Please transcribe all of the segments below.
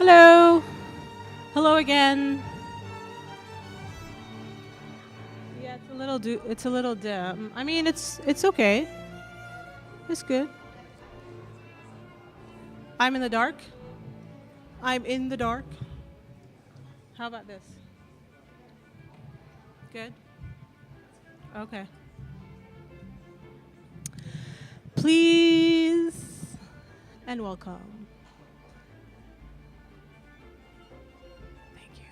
Hello. Hello again. Yeah, it's a little dim. I mean, it's okay. It's good. I'm in the dark. I'm in the dark. How about this? Good. Okay. Please and welcome. Thank you.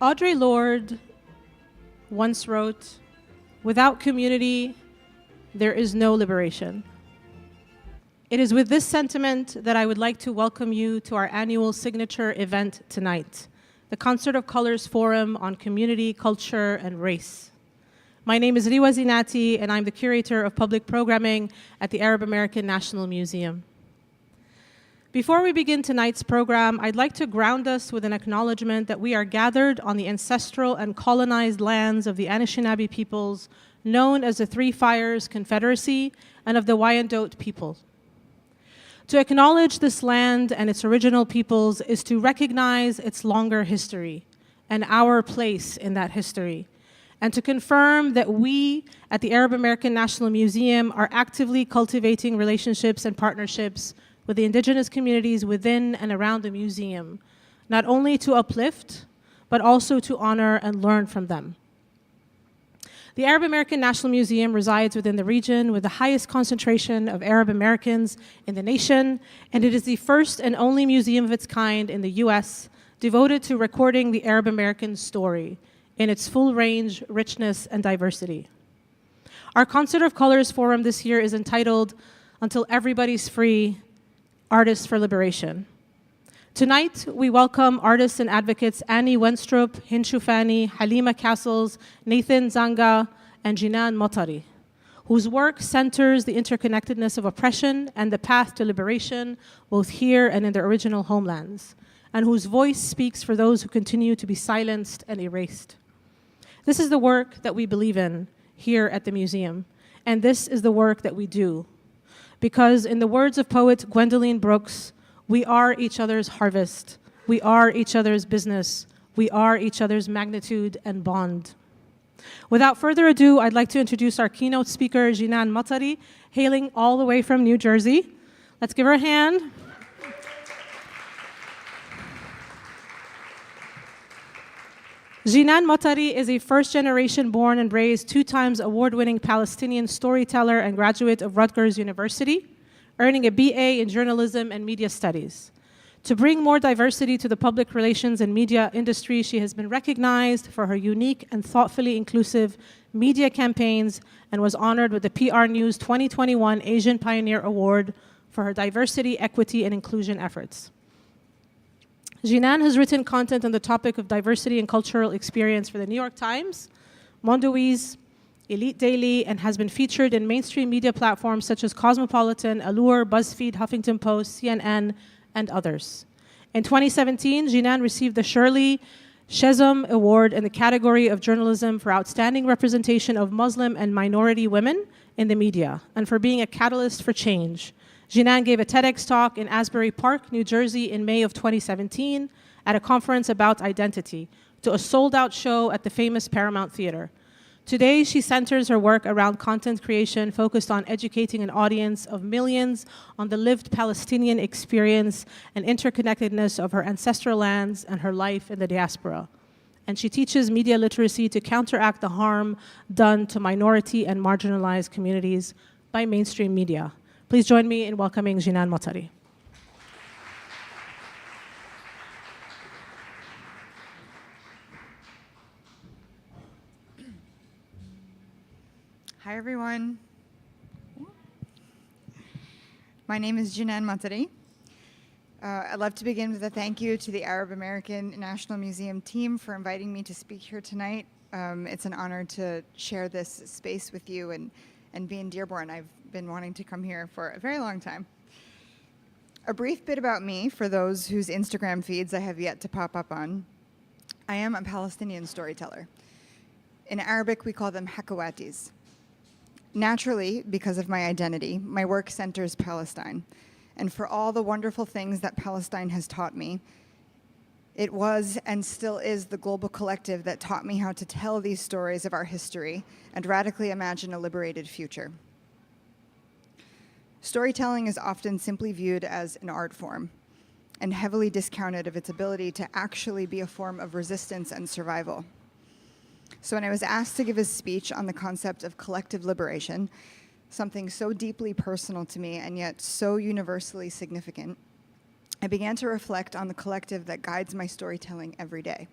Audre Lorde once wrote, "Without community, there is no liberation." It is with this sentiment that I would like to welcome you to our annual signature event tonight, the Concert of Colors Forum on Community, Culture, and Race. My name is Riwa Zinati, and I'm the curator of public programming at the Arab American National Museum. Before we begin tonight's program, I'd like to ground us with an acknowledgement that we are gathered on the ancestral and colonized lands of the Anishinaabe peoples, known as the Three Fires Confederacy, and of the Wyandot people. To acknowledge this land and its original peoples is to recognize its longer history and our place in that history, and to confirm that we at the Arab American National Museum are actively cultivating relationships and partnerships with the indigenous communities within and around the museum, not only to uplift, but also to honor and learn from them. The Arab American National Museum resides within the region with the highest concentration of Arab Americans in the nation, and it is the first and only museum of its kind in the US devoted to recording the Arab American story in its full range, richness, and diversity. Our Concert of Colors Forum this year is entitled "Until Everybody's Free, Artists for Liberation." Tonight, we welcome artists and advocates Annie Wenstrup, Hinshu Fani, Halima Castles, Nathan Zanga, and Jinan Motari, whose work centers the interconnectedness of oppression and the path to liberation, both here and in their original homelands, and whose voice speaks for those who continue to be silenced and erased. This is the work that we believe in here at the museum, and this is the work that we do. Because in the words of poet Gwendolyn Brooks, we are each other's harvest, we are each other's business, we are each other's magnitude and bond. Without further ado, I'd like to introduce our keynote speaker, Jinan Motari, hailing all the way from New Jersey. Let's give her a hand. Jinan Motari is a first-generation born and raised, 2 times award-winning Palestinian storyteller and graduate of Rutgers University, earning a BA in journalism and media studies. To bring more diversity to the public relations and media industry, she has been recognized for her unique and thoughtfully inclusive media campaigns and was honored with the PR News 2021 Asian Pioneer Award for her diversity, equity, and inclusion efforts. Jinan has written content on the topic of diversity and cultural experience for the New York Times, Mondoise, Elite Daily, and has been featured in mainstream media platforms such as Cosmopolitan, Allure, BuzzFeed, Huffington Post, CNN, and others. In 2017, Jinan received the Shirley Chisholm Award in the category of journalism for outstanding representation of Muslim and minority women in the media, and for being a catalyst for change. Jinan gave a TEDx talk in Asbury Park, New Jersey in May of 2017 at a conference about identity to a sold-out show at the famous Paramount Theater. Today, she centers her work around content creation focused on educating an audience of millions on the lived Palestinian experience and interconnectedness of her ancestral lands and her life in the diaspora. And she teaches media literacy to counteract the harm done to minority and marginalized communities by mainstream media. Please join me in welcoming Jinan Motari. Hi, everyone. My name is Jinan Motari. I'd love to begin with a thank you to the Arab American National Museum team for inviting me to speak here tonight. It's an honor to share this space with you and be in Dearborn. I've been wanting to come here for a very long time. A brief bit about me for those whose Instagram feeds I have yet to pop up on. I am a Palestinian storyteller. In Arabic, we call them hakawatis. Naturally, because of my identity, my work centers Palestine. And for all the wonderful things that Palestine has taught me, it was and still is the global collective that taught me how to tell these stories of our history and radically imagine a liberated future. Storytelling is often simply viewed as an art form and heavily discounted of its ability to actually be a form of resistance and survival. So when I was asked to give a speech on the concept of collective liberation, something so deeply personal to me and yet so universally significant, I began to reflect on the collective that guides my storytelling every day.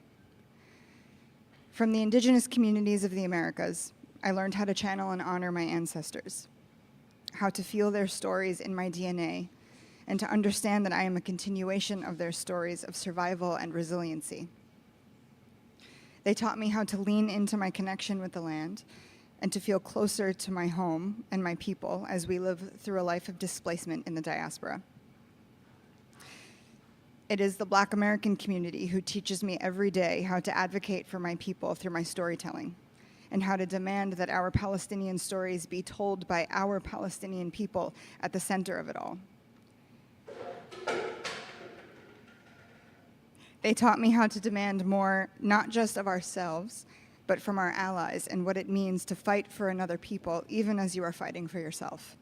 From the indigenous communities of the Americas, I learned how to channel and honor my ancestors, how to feel their stories in my DNA, and to understand that I am a continuation of their stories of survival and resiliency. They taught me how to lean into my connection with the land and to feel closer to my home and my people as we live through a life of displacement in the diaspora. It is the Black American community who teaches me every day how to advocate for my people through my storytelling, and how to demand that our Palestinian stories be told by our Palestinian people at the center of it all. They taught me how to demand more, not just of ourselves, but from our allies, and what it means to fight for another people, even as you are fighting for yourself.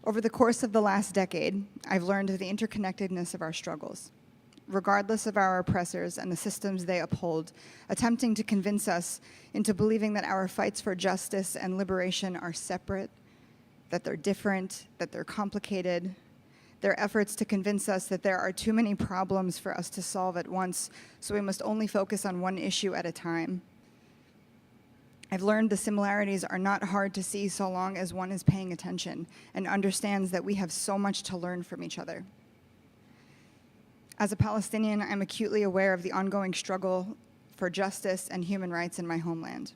Over the course of the last decade, I've learned the interconnectedness of our struggles, regardless of our oppressors and the systems they uphold, attempting to convince us into believing that our fights for justice and liberation are separate, that they're different, that they're complicated. Their efforts to convince us that there are too many problems for us to solve at once, so we must only focus on one issue at a time. I've learned the similarities are not hard to see so long as one is paying attention and understands that we have so much to learn from each other. As a Palestinian, I'm acutely aware of the ongoing struggle for justice and human rights in my homeland.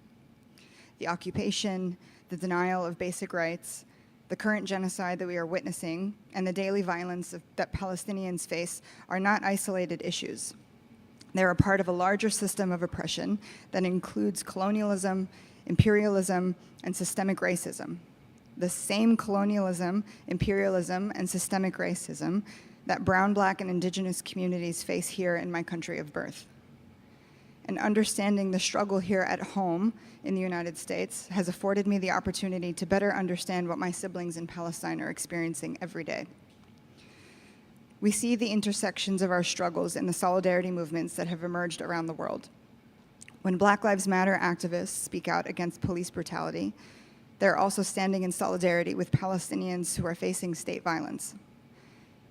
The occupation, the denial of basic rights, the current genocide that we are witnessing, and the daily violence that Palestinians face are not isolated issues. They're a part of a larger system of oppression that includes colonialism, imperialism, and systemic racism. The same colonialism, imperialism, and systemic racism that brown, Black, and indigenous communities face here in my country of birth. And understanding the struggle here at home in the United States has afforded me the opportunity to better understand what my siblings in Palestine are experiencing every day. We see the intersections of our struggles in the solidarity movements that have emerged around the world. When Black Lives Matter activists speak out against police brutality, they're also standing in solidarity with Palestinians who are facing state violence.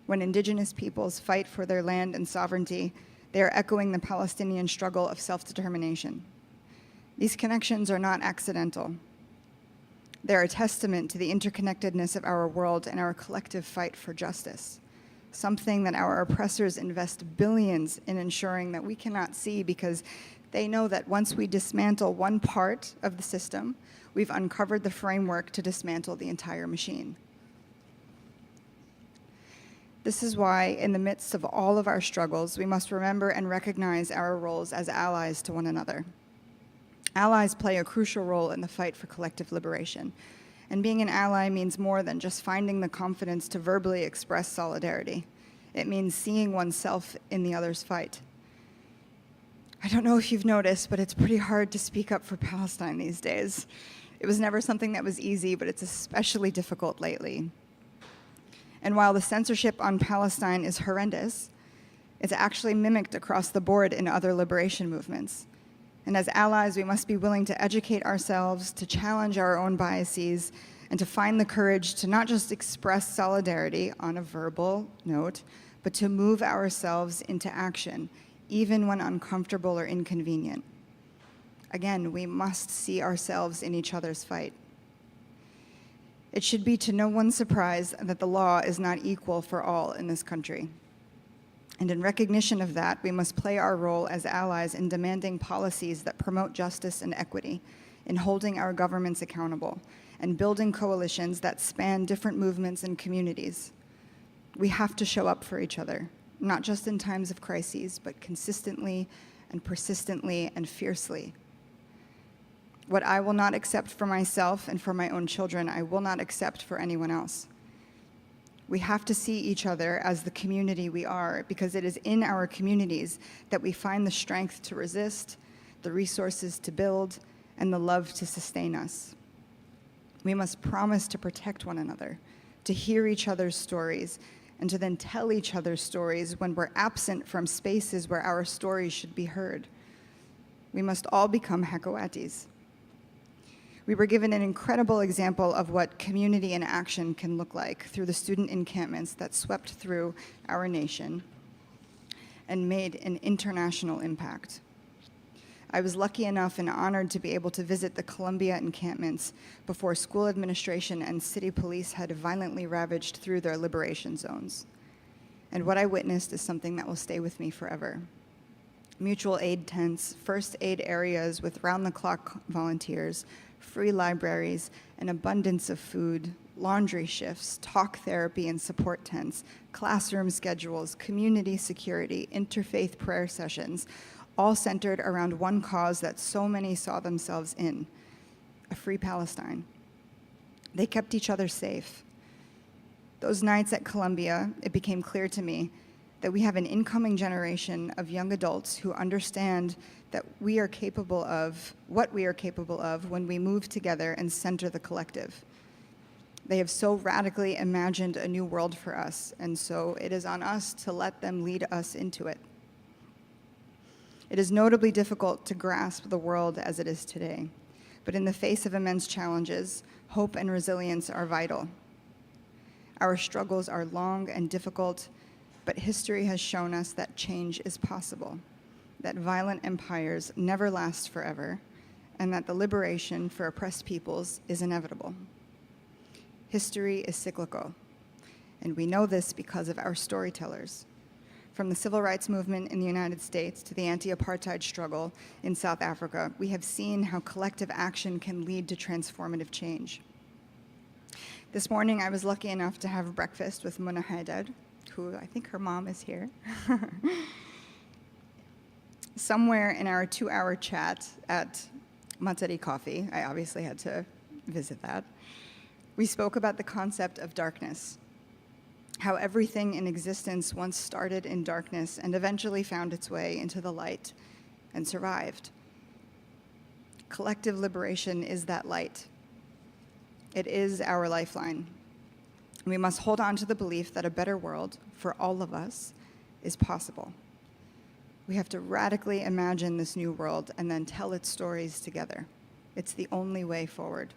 When indigenous peoples fight for their land and sovereignty, they are echoing the Palestinian struggle of self-determination. These connections are not accidental. They're a testament to the interconnectedness of our world and our collective fight for justice, something that our oppressors invest billions in ensuring that we cannot see, because they know that once we dismantle one part of the system, we've uncovered the framework to dismantle the entire machine. This is why, in the midst of all of our struggles, we must remember and recognize our roles as allies to one another. Allies play a crucial role in the fight for collective liberation, and being an ally means more than just finding the confidence to verbally express solidarity. It means seeing oneself in the other's fight. I don't know if you've noticed, but it's pretty hard to speak up for Palestine these days. It was never something that was easy, but it's especially difficult lately. And while the censorship on Palestine is horrendous, it's actually mimicked across the board in other liberation movements. And as allies, we must be willing to educate ourselves, to challenge our own biases, and to find the courage to not just express solidarity on a verbal note, but to move ourselves into action, even when uncomfortable or inconvenient. Again, we must see ourselves in each other's fight. It should be to no one's surprise that the law is not equal for all in this country. And in recognition of that, we must play our role as allies in demanding policies that promote justice and equity, in holding our governments accountable, and building coalitions that span different movements and communities. We have to show up for each other, not just in times of crises, but consistently and persistently and fiercely. What I will not accept for myself and for my own children, I will not accept for anyone else. We have to see each other as the community we are, because it is in our communities that we find the strength to resist, the resources to build, and the love to sustain us. We must promise to protect one another, to hear each other's stories, and to then tell each other's stories when we're absent from spaces where our stories should be heard. We must all become Hakoatis. We were given an incredible example of what community in action can look like through the student encampments that swept through our nation and made an international impact. I was lucky enough and honored to be able to visit the Columbia encampments before school administration and city police had violently ravaged through their liberation zones. And what I witnessed is something that will stay with me forever. Mutual aid tents, first aid areas with round-the-clock volunteers, free libraries, an abundance of food, laundry shifts, talk therapy and support tents, classroom schedules, community security, interfaith prayer sessions, all centered around one cause that so many saw themselves in, a free Palestine. They kept each other safe. Those nights at Columbia, it became clear to me that we have an incoming generation of young adults who understand that we are capable of what we are capable of when we move together and center the collective. They have so radically imagined a new world for us, and so it is on us to let them lead us into it. It is notably difficult to grasp the world as it is today, but in the face of immense challenges, hope and resilience are vital. Our struggles are long and difficult, but history has shown us that change is possible, that violent empires never last forever, and that the liberation for oppressed peoples is inevitable. History is cyclical, and we know this because of our storytellers. From the civil rights movement in the United States to the anti-apartheid struggle in South Africa, we have seen how collective action can lead to transformative change. This morning, I was lucky enough to have breakfast with Muna Haidar, who I think her mom is here. Somewhere in our 2-hour chat at Matari Coffee, I obviously had to visit that, we spoke about the concept of darkness, how everything in existence once started in darkness and eventually found its way into the light and survived. Collective liberation is that light. It is our lifeline. We must hold on to the belief that a better world for all of us is possible. We have to radically imagine this new world and then tell its stories together. It's the only way forward.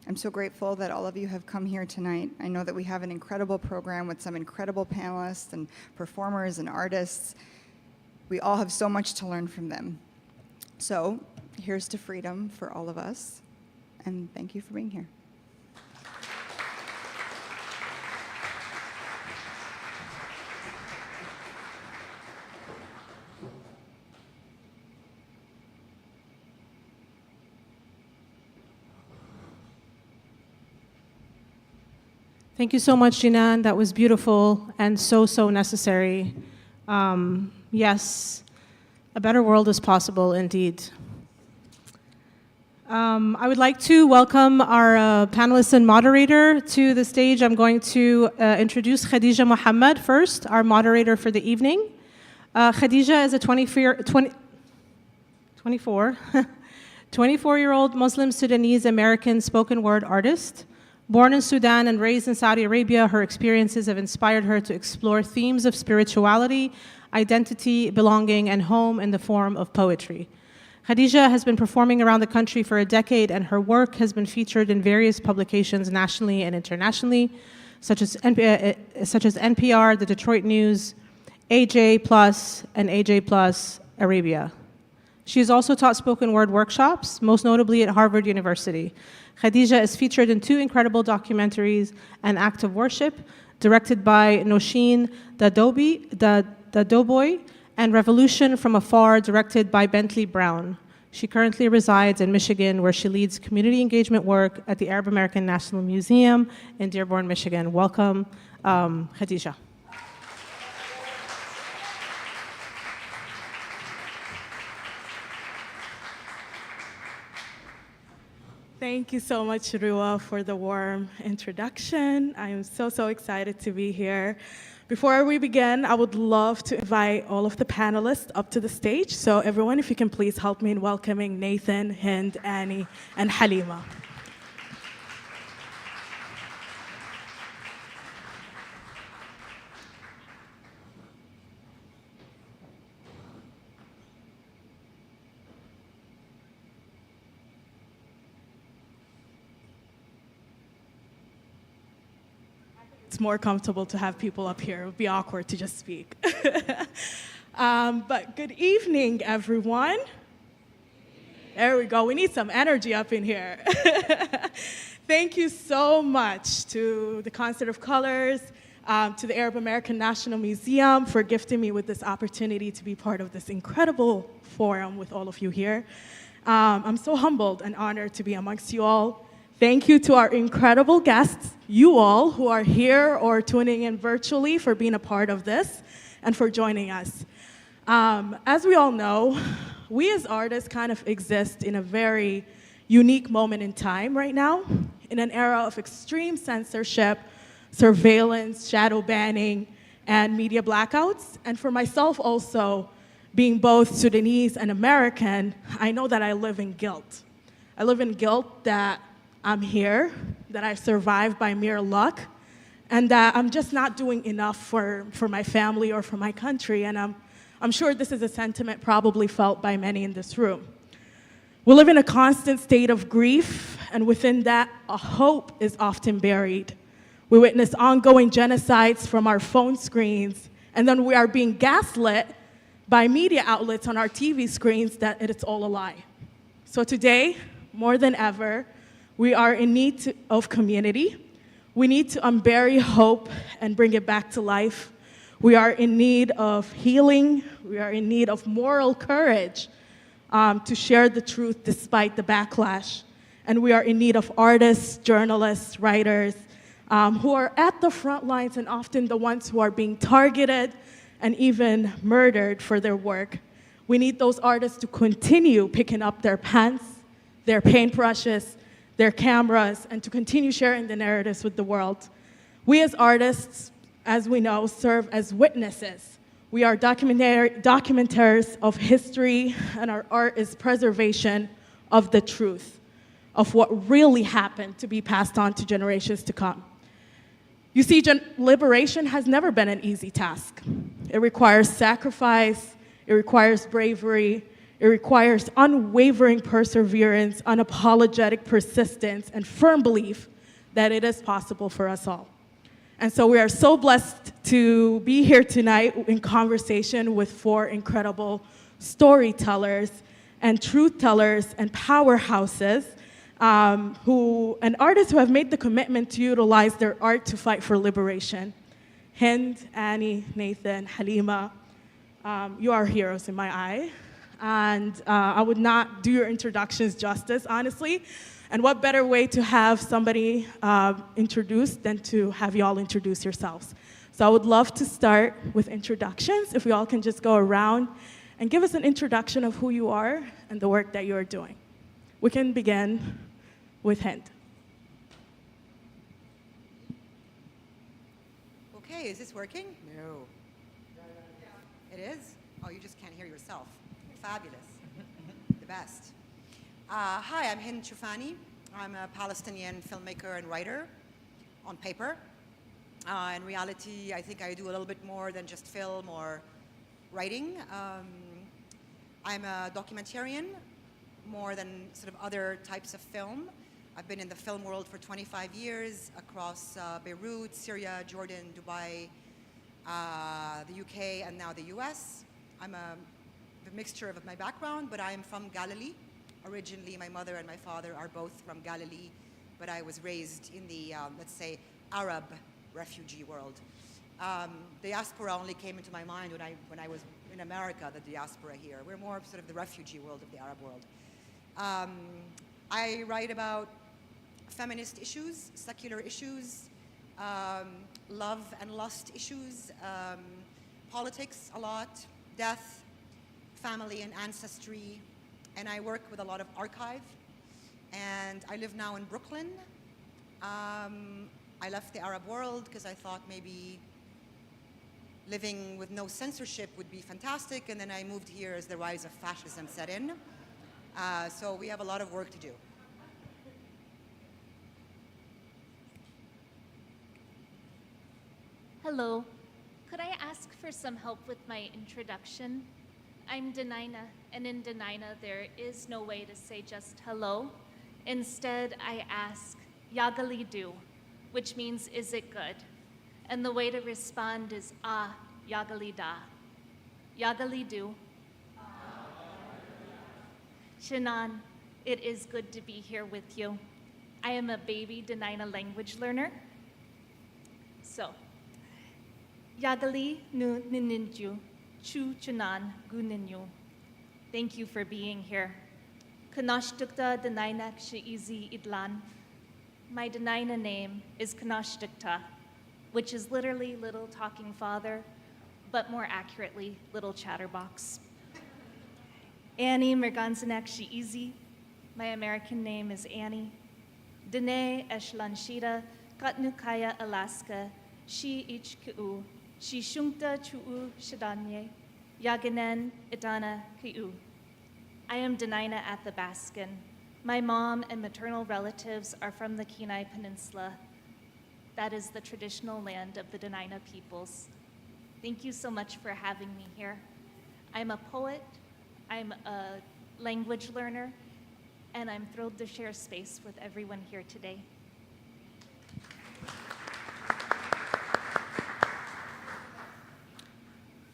I'm so grateful that all of you have come here tonight. I know that we have an incredible program with some incredible panelists and performers and artists. We all have so much to learn from them. So here's to freedom for all of us, and thank you for being here. Thank you so much, Jinan. That was beautiful and so, so necessary. Yes, a better world is possible indeed. I would like to welcome our panelist and moderator to the stage. I'm going to introduce Khadija Mohammed first, our moderator for the evening. Khadija is a 24-year-old Muslim Sudanese American spoken word artist. Born in Sudan and raised in Saudi Arabia, her experiences have inspired her to explore themes of spirituality, identity, belonging, and home in the form of poetry. Khadija has been performing around the country for a decade, and her work has been featured in various publications nationally and internationally, such as NPR, the Detroit News, AJ Plus, and AJ Plus Arabia. She has also taught spoken word workshops, most notably at Harvard University. Khadija is featured in 2 incredible documentaries, An Act of Worship, directed by Noshin Dadoboy, and Revolution from Afar, directed by Bentley Brown. She currently resides in Michigan, where she leads community engagement work at the Arab American National Museum in Dearborn, Michigan. Welcome, Khadija. Thank you so much, Rua, for the warm introduction. I am so excited to be here. Before we begin, I would love to invite all of the panelists up to the stage. So everyone, if you can please help me in welcoming Nathan, Hind, Annie, and Halima. It's more comfortable to have people up here. It would be awkward to just speak. But good evening, everyone. There we go. We need some energy up in here. Thank you so much to the Concert of Colors, to the Arab American National Museum for gifting me with this opportunity to be part of this incredible forum with all of you here. I'm so humbled and honored to be amongst you all. Thank you to our incredible guests, you all who are here or tuning in virtually for being a part of this and for joining us. As we all know, we as artists kind of exist in a very unique moment in time right now, in an era of extreme censorship, surveillance, shadow banning, and media blackouts. And for myself also, being both Sudanese and American, I know that I live in guilt. I live in guilt that I'm here, that I survived by mere luck, and that I'm just not doing enough for my family or for my country. And I'm sure this is a sentiment probably felt by many in this room. We live in a constant state of grief, and within that, a hope is often buried. We witness ongoing genocides from our phone screens, and then we are being gaslit by media outlets on our TV screens that it's all a lie. So today, more than ever, we are in need of community. We need to unbury hope and bring it back to life. We are in need of healing. We are in need of moral courage to share the truth despite the backlash. And we are in need of artists, journalists, writers who are at the front lines and often the ones who are being targeted and even murdered for their work. We need those artists to continue picking up their pens, their paintbrushes, their cameras, and to continue sharing the narratives with the world. We as artists, as we know, serve as witnesses. We are documenters of history, and our art is preservation of the truth, of what really happened to be passed on to generations to come. You see, liberation has never been an easy task. It requires sacrifice, it requires bravery, it requires unwavering perseverance, unapologetic persistence, and firm belief that it is possible for us all. And so we are so blessed to be here tonight in conversation with four incredible storytellers and truth tellers and powerhouses and artists who have made the commitment to utilize their art to fight for liberation. Hind, Annie, Nathan, Halima, you are heroes in my eye. And I would not do your introductions justice, honestly. And what better way to have somebody introduced than to have you all introduce yourselves. So I would love to start with introductions, if we all can just go around and give us an introduction of who you are and the work that you are doing. We can begin with Hind. Okay, is this working? No. It is? Oh, you just can't hear yourself. Fabulous. The best. Hi, I'm Hind Choufani. I'm a Palestinian filmmaker and writer on paper. In reality, I think I do a little bit more than just film or writing. I'm a documentarian more than sort of other types of film. I've been in the film world for 25 years across Beirut, Syria, Jordan, Dubai, the UK, and now the US. I'm a mixture of my background, but I am from Galilee. Originally, my mother and my father are both from Galilee, but I was raised in the, let's say, Arab refugee world. Diaspora only came into my mind when I was in America, the diaspora here. We're more sort of the refugee world of the Arab world. I write about feminist issues, secular issues, love and lust issues, politics a lot, death, family and ancestry, and I work with a lot of archive. and I live now in Brooklyn. I left the Arab world because I thought maybe living with no censorship would be fantastic, and then I moved here as the rise of fascism set in. So we have a lot of work to do. Hello. Could I ask for some help with my introduction? I'm Denina, and in Denina, there is no way to say just hello. Instead, I ask, Yagali do, which means, is it good? And the way to respond is, Yagali da. Yagali do. Shannon, it is good to be here with you. I am a baby Denina language learner. So, Yagali nu nininju, chu chunan gu ninyu. Thank you for being here. Kanashtukta Denainak Shi'izi Idlan. My Denina name is Kanashtukta, which is literally Little Talking Father, but more accurately, Little Chatterbox. Annie Merganzanak Shi'izi. My American name is Annie. Dene Eshlanshida, Katnukaya Alaska, Shi Ichku. Shishungta Chuu Shadanye, Yaganen Idana Kiu. I am Denina Athabaskan. My mom and maternal relatives are from the Kenai Peninsula. That is the traditional land of the Denina peoples. Thank you so much for having me here. I'm a poet, I'm a language learner, and I'm thrilled to share space with everyone here today.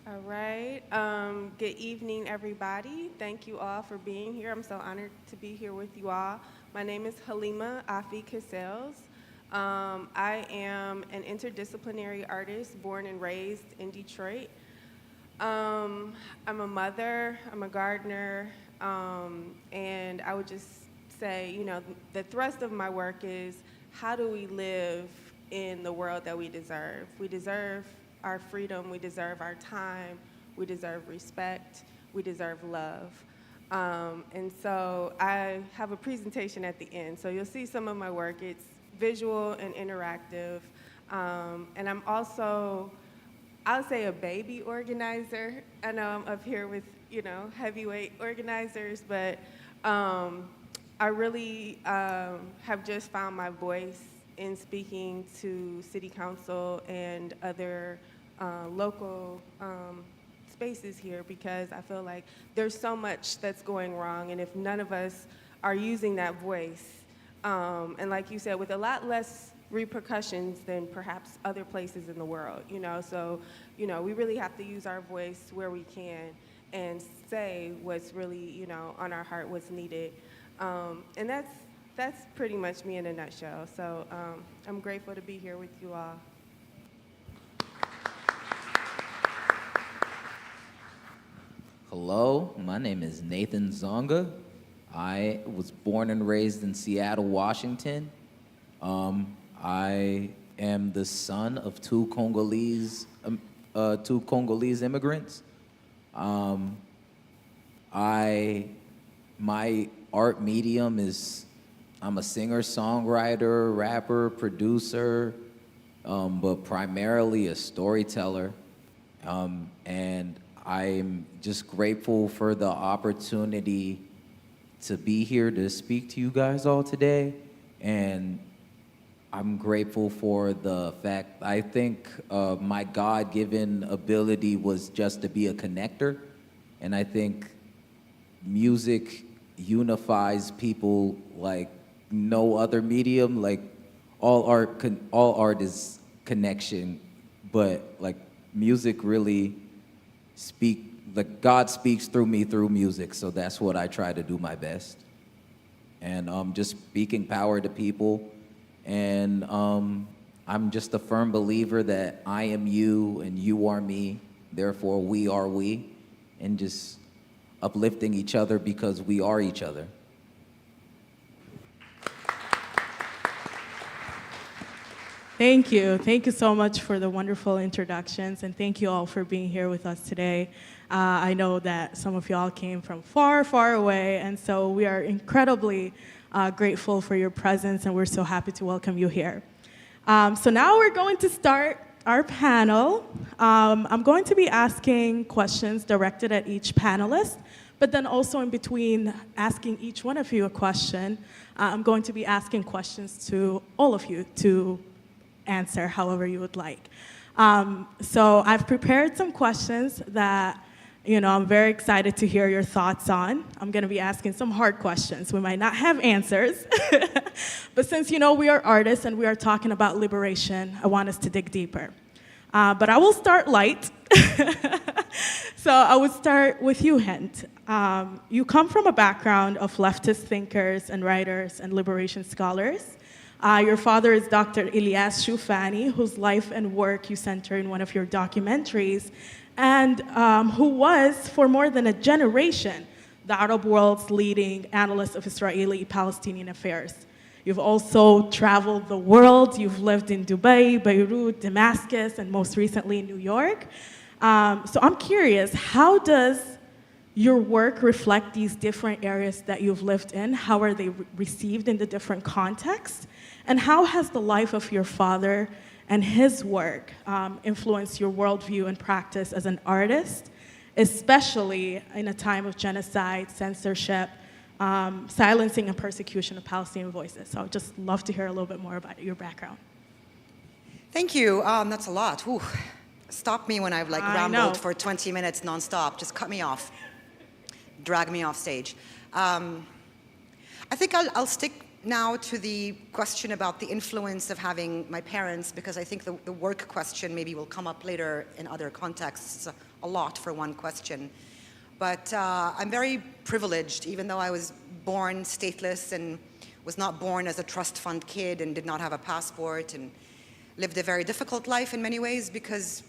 All right. Good evening, everybody. Thank you all for being here. I'm so honored to be here with you all. My name is Halima Afi Cassels. I am an interdisciplinary artist born and raised in Detroit. I'm a mother, I'm a gardener, and I would just say, you know, the thrust of my work is how do we live in the world that we deserve? We deserve our freedom, we deserve our time, we deserve respect, we deserve love. And so I have a presentation at the end. So you'll see some of my work. It's visual and interactive. And I'm also, I'll say, a baby organizer. I know I'm up here with, you know, heavyweight organizers, but I really have just found my voice in speaking to city council and other local spaces here, because I feel like there's so much that's going wrong, and if none of us are using that voice, and like you said, with a lot less repercussions than perhaps other places in the world, you know, so, you know, we really have to use our voice where we can and say what's really, you know, on our heart, what's needed. And that's pretty much me in a nutshell. So I'm grateful to be here with you all. Hello, my name is Nathan Zonga. I was born and raised in Seattle, Washington. I am the son of two Congolese immigrants. My art medium is, I'm a singer, songwriter, rapper, producer, but primarily a storyteller. And I'm just grateful for the opportunity to be here to speak to you guys all today. And I'm grateful for the fact, I think my God-given ability was just to be a connector. And I think music unifies people like no other medium. Like all art is connection, but like music really God speaks through me through music, so that's what I try to do my best. And just speaking power to people. And I'm just a firm believer that I am you and you are me, therefore we are we, and just uplifting each other because we are each other. Thank you. Thank you so much for the wonderful introductions, and thank you all for being here with us today. I know that some of y'all came from far, far away, and so we are incredibly grateful for your presence, and we're so happy to welcome you here. So now we're going to start our panel. I'm going to be asking questions directed at each panelist, but then also in between asking each one of you a question, I'm going to be asking questions to all of you to answer however you would like. So I've prepared some questions that I'm very excited to hear your thoughts on. I'm going to be asking some hard questions. We might not have answers, but since we are artists and we are talking about liberation, I want us to dig deeper. But I will start light. So I would start with you, Hint. You come from a background of leftist thinkers and writers and liberation scholars. Your father is Dr. Ilyas Shufani, whose life and work you center in one of your documentaries, and who was, for more than a generation, the Arab world's leading analyst of Israeli-Palestinian affairs. You've also traveled the world. You've lived in Dubai, Beirut, Damascus, and most recently in New York. So I'm curious, how does your work reflect these different areas that you've lived in? How are they received in the different contexts? And how has the life of your father and his work influenced your worldview and practice as an artist, especially in a time of genocide, censorship, silencing and persecution of Palestinian voices? So I'd just love to hear a little bit more about your background. Thank you. That's a lot. Whew. Stop me when I've rambled for 20 minutes nonstop. Just cut me off. Drag me off stage. I think I'll stick now to the question about the influence of having my parents, because I think the work question maybe will come up later in other contexts, a lot for one question. But I'm very privileged, even though I was born stateless and was not born as a trust fund kid and did not have a passport and lived a very difficult life in many ways because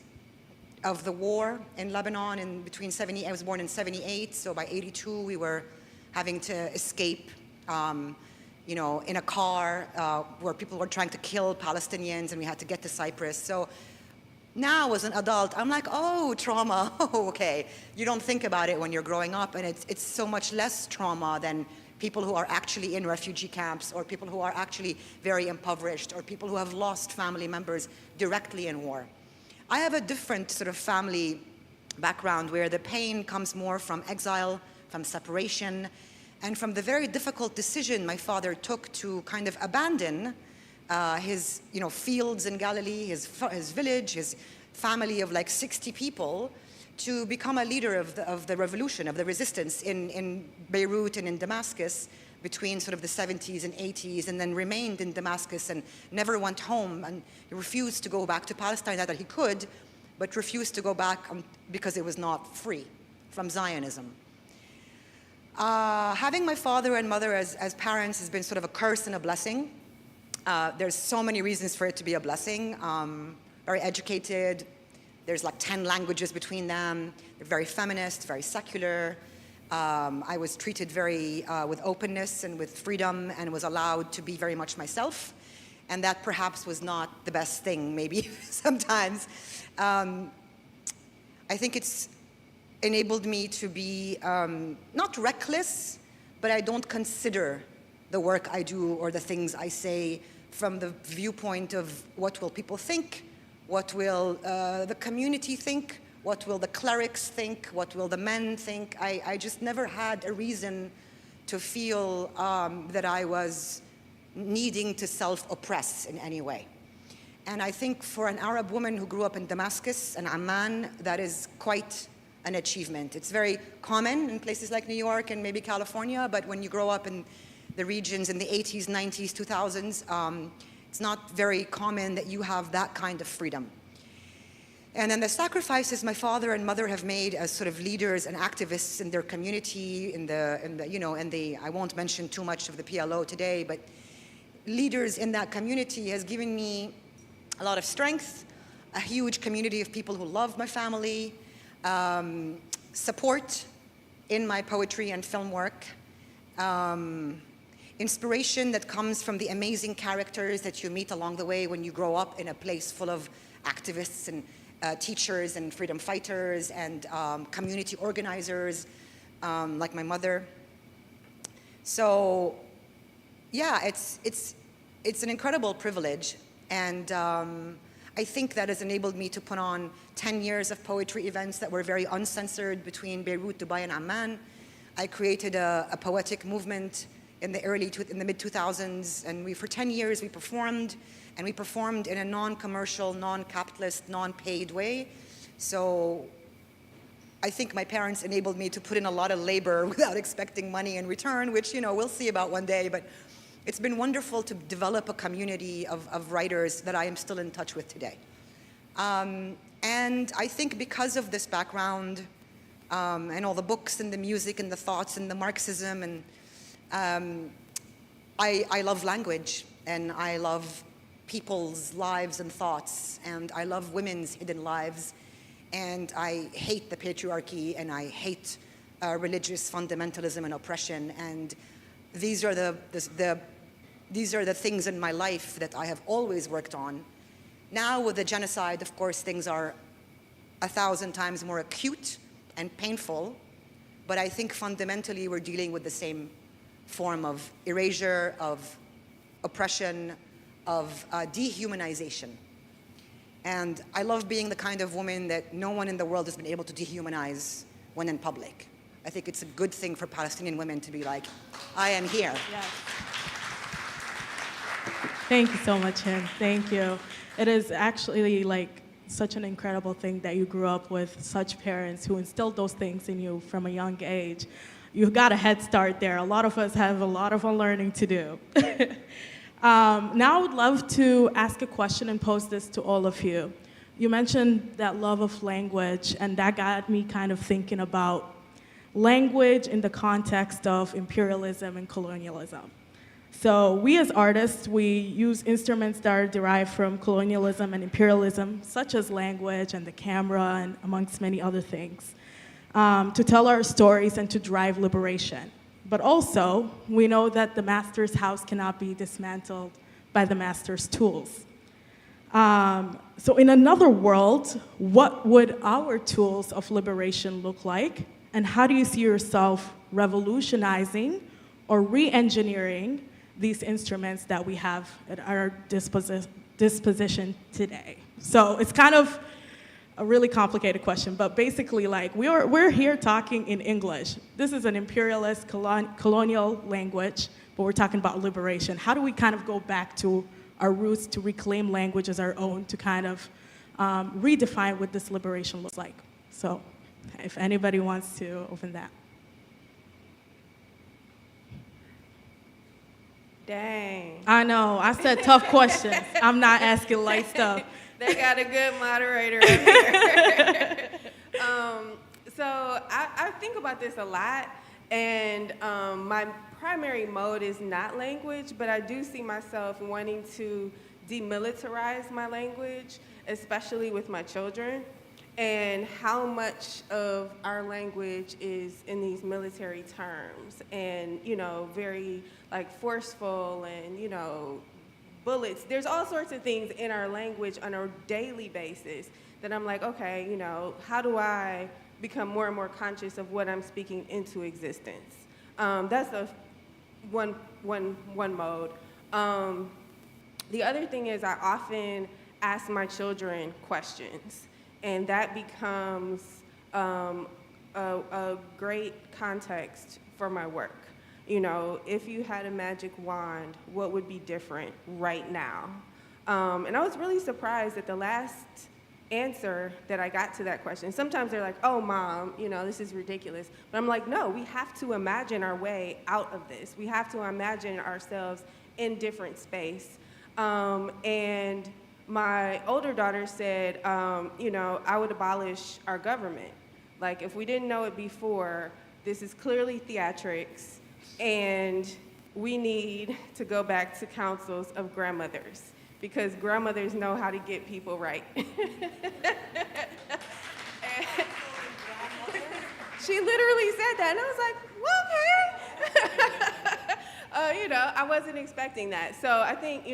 of the war in Lebanon I was born in 78, so by 82 we were having to escape in a car where people were trying to kill Palestinians, and we had to get to Cyprus. So now as an adult, I'm like, oh, trauma, oh, okay. You don't think about it when you're growing up, and it's so much less trauma than people who are actually in refugee camps, or people who are actually very impoverished, or people who have lost family members directly in war. I have a different sort of family background where the pain comes more from exile, from separation, and from the very difficult decision my father took to kind of abandon his fields in Galilee, his village, his family of like 60 people, to become a leader of the revolution, of the resistance in Beirut and in Damascus between sort of the 70s and 80s, and then remained in Damascus and never went home, and he refused to go back to Palestine. Not that he could, but refused to go back because it was not free from Zionism. Having my father and mother as parents has been sort of a curse and a blessing. There's so many reasons for it to be a blessing. Very educated. There's like 10 languages between them. They're very feminist, very secular. I was treated very with openness and with freedom, and was allowed to be very much myself. And that perhaps was not the best thing, maybe, sometimes. I think it's enabled me to be not reckless, but I don't consider the work I do or the things I say from the viewpoint of what will people think, what will the community think, what will the clerics think, what will the men think. I just never had a reason to feel that I was needing to self-oppress in any way. And I think for an Arab woman who grew up in Damascus and Amman, that is quite an achievement. It's very common in places like New York and maybe California, but when you grow up in the regions in the 80s, 90s, 2000s, it's not very common that you have that kind of freedom. And then the sacrifices my father and mother have made as sort of leaders and activists in their community, I won't mention too much of the PLO today, but leaders in that community has given me a lot of strength, a huge community of people who love my family, support in my poetry and film work. inspiration that comes from the amazing characters that you meet along the way when you grow up in a place full of activists and teachers and freedom fighters and community organizers, like my mother. So, yeah, it's an incredible privilege, and I think that has enabled me to put on 10 years of poetry events that were very uncensored between Beirut, Dubai, and Amman. I created a poetic movement in the mid-2000s, and for 10 years we performed, and we performed in a non-commercial, non-capitalist, non-paid way. So I think my parents enabled me to put in a lot of labor without expecting money in return, which, we'll see about one day, but it's been wonderful to develop a community of writers that I am still in touch with today. And I think because of this background, and all the books and the music and the thoughts and the Marxism, and I love language, and I love people's lives and thoughts, and I love women's hidden lives, and I hate the patriarchy, and I hate religious fundamentalism and oppression, and these are the things in my life that I have always worked on. Now with the genocide, of course, things are 1,000 times more acute and painful, but I think fundamentally we're dealing with the same form of erasure, of oppression, of dehumanization. And I love being the kind of woman that no one in the world has been able to dehumanize when in public. I think it's a good thing for Palestinian women to be like, I am here. Yes. Thank you so much, Hind. Thank you. It is actually like such an incredible thing that you grew up with such parents who instilled those things in you from a young age. You've got a head start there. A lot of us have a lot of unlearning to do. Now I would love to ask a question and pose this to all of you. You mentioned that love of language, and that got me kind of thinking about language in the context of imperialism and colonialism. So we as artists, we use instruments that are derived from colonialism and imperialism, such as language and the camera and amongst many other things, to tell our stories and to drive liberation. But also, we know that the master's house cannot be dismantled by the master's tools. So in another world, what would our tools of liberation look like? And how do you see yourself revolutionizing or re-engineering these instruments that we have at our disposition today? So it's kind of a really complicated question, but basically, like, we're here talking in English. This is an imperialist colonial language, but we're talking about liberation. How do we kind of go back to our roots to reclaim language as our own, to kind of redefine what this liberation looks like? So if anybody wants to open that. Dang. I know, I said tough questions. I'm not asking light stuff. They got a good moderator up here. So I think about this a lot, and my primary mode is not language, but I do see myself wanting to demilitarize my language, especially with my children, and how much of our language is in these military terms and, very like forceful and, bullets. There's all sorts of things in our language on a daily basis that I'm like, okay, how do I become more and more conscious of what I'm speaking into existence? That's the one mode. The other thing is I often ask my children questions, and that becomes a great context for my work. If you had a magic wand, what would be different right now? And I was really surprised at the last answer that I got to that question. Sometimes they're like, oh, Mom, this is ridiculous. But I'm like, no, we have to imagine our way out of this. We have to imagine ourselves in different space. And my older daughter said, I would abolish our government. Like, if we didn't know it before, this is clearly theatrics, and we need to go back to councils of grandmothers, because grandmothers know how to get people right. She literally said that, and I was like, well, okay. I wasn't expecting that. So I think,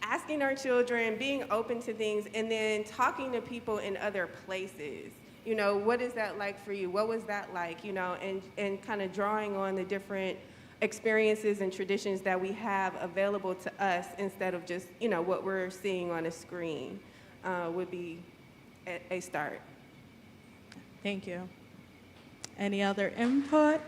asking our children, being open to things, and then talking to people in other places. What is that like for you? What was that like? And kind of drawing on the different experiences and traditions that we have available to us instead of just, what we're seeing on a screen would be a start. Thank you. Any other input?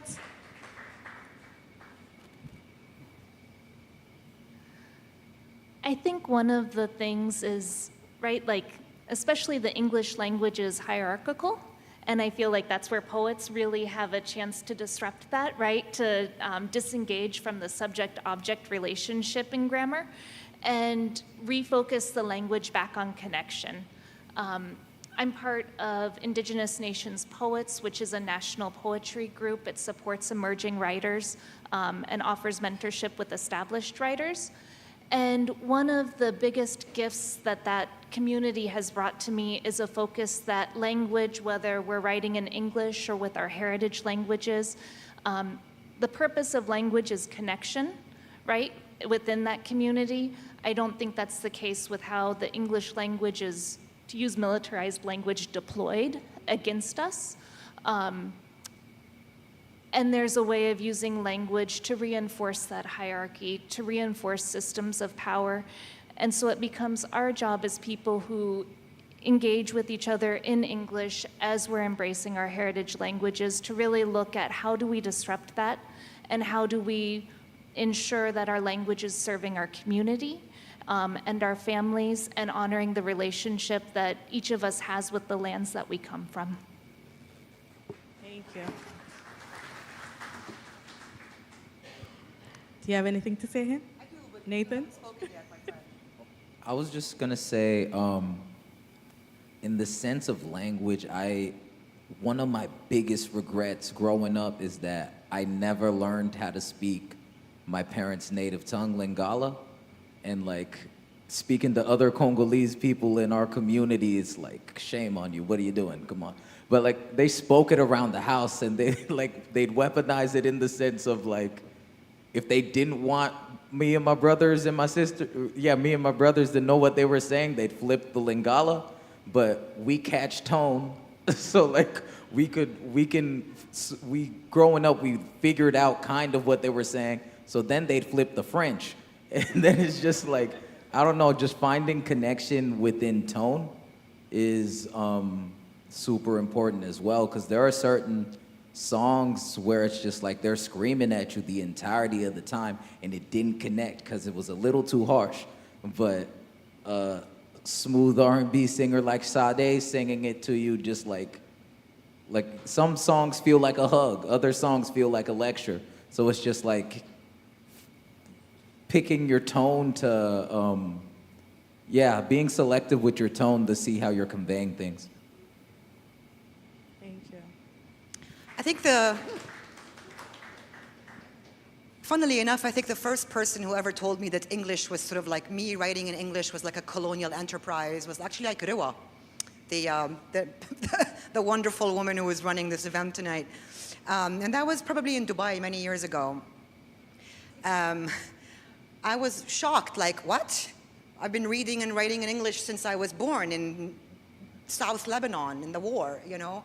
I think one of the things is, right, like, especially the English language is hierarchical, and I feel like that's where poets really have a chance to disrupt that, right, to disengage from the subject-object relationship in grammar and refocus the language back on connection. I'm part of Indigenous Nations Poets, which is a national poetry group. It supports emerging writers and offers mentorship with established writers. And one of the biggest gifts that community has brought to me is a focus that language, whether we're writing in English or with our heritage languages, the purpose of language is connection, right, within that community. I don't think that's the case with how the English language is, to use militarized language, deployed against us. And there's a way of using language to reinforce that hierarchy, to reinforce systems of power. And so it becomes our job as people who engage with each other in English as we're embracing our heritage languages to really look at how do we disrupt that and how do we ensure that our language is serving our community and our families and honoring the relationship that each of us has with the lands that we come from. Thank you. Do you have anything to say here? I do, but Nathan? you haven't spoken yet, my friend. I was just gonna say, in the sense of language, one of my biggest regrets growing up is that I never learned how to speak my parents' native tongue, Lingala, and like speaking to other Congolese people in our community is like, shame on you. What are you doing? Come on. But like they spoke it around the house, and they'd weaponize it in the sense of like, if they didn't want me and my brothers and my sister, me and my brothers to know what they were saying, they'd flip the Lingala, but we catch tone. So like we growing up, we figured out kind of what they were saying. So then they'd flip the French. And then it's just like, I don't know, just finding connection within tone is super important as well, because there are certain songs where it's just like they're screaming at you the entirety of the time and it didn't connect because it was a little too harsh. But a smooth R&B singer like Sade singing it to you, just like some songs feel like a hug, other songs feel like a lecture. So it's just like picking your tone to being selective with your tone to see how you're conveying things. Thank you. I think funnily enough, I think the first person who ever told me that English was sort of like me writing in English was like a colonial enterprise was actually Aikuriwa, the wonderful woman who was running this event tonight. And that was probably in Dubai many years ago. I was shocked, like, what? I've been reading and writing in English since I was born in South Lebanon in the war, you know?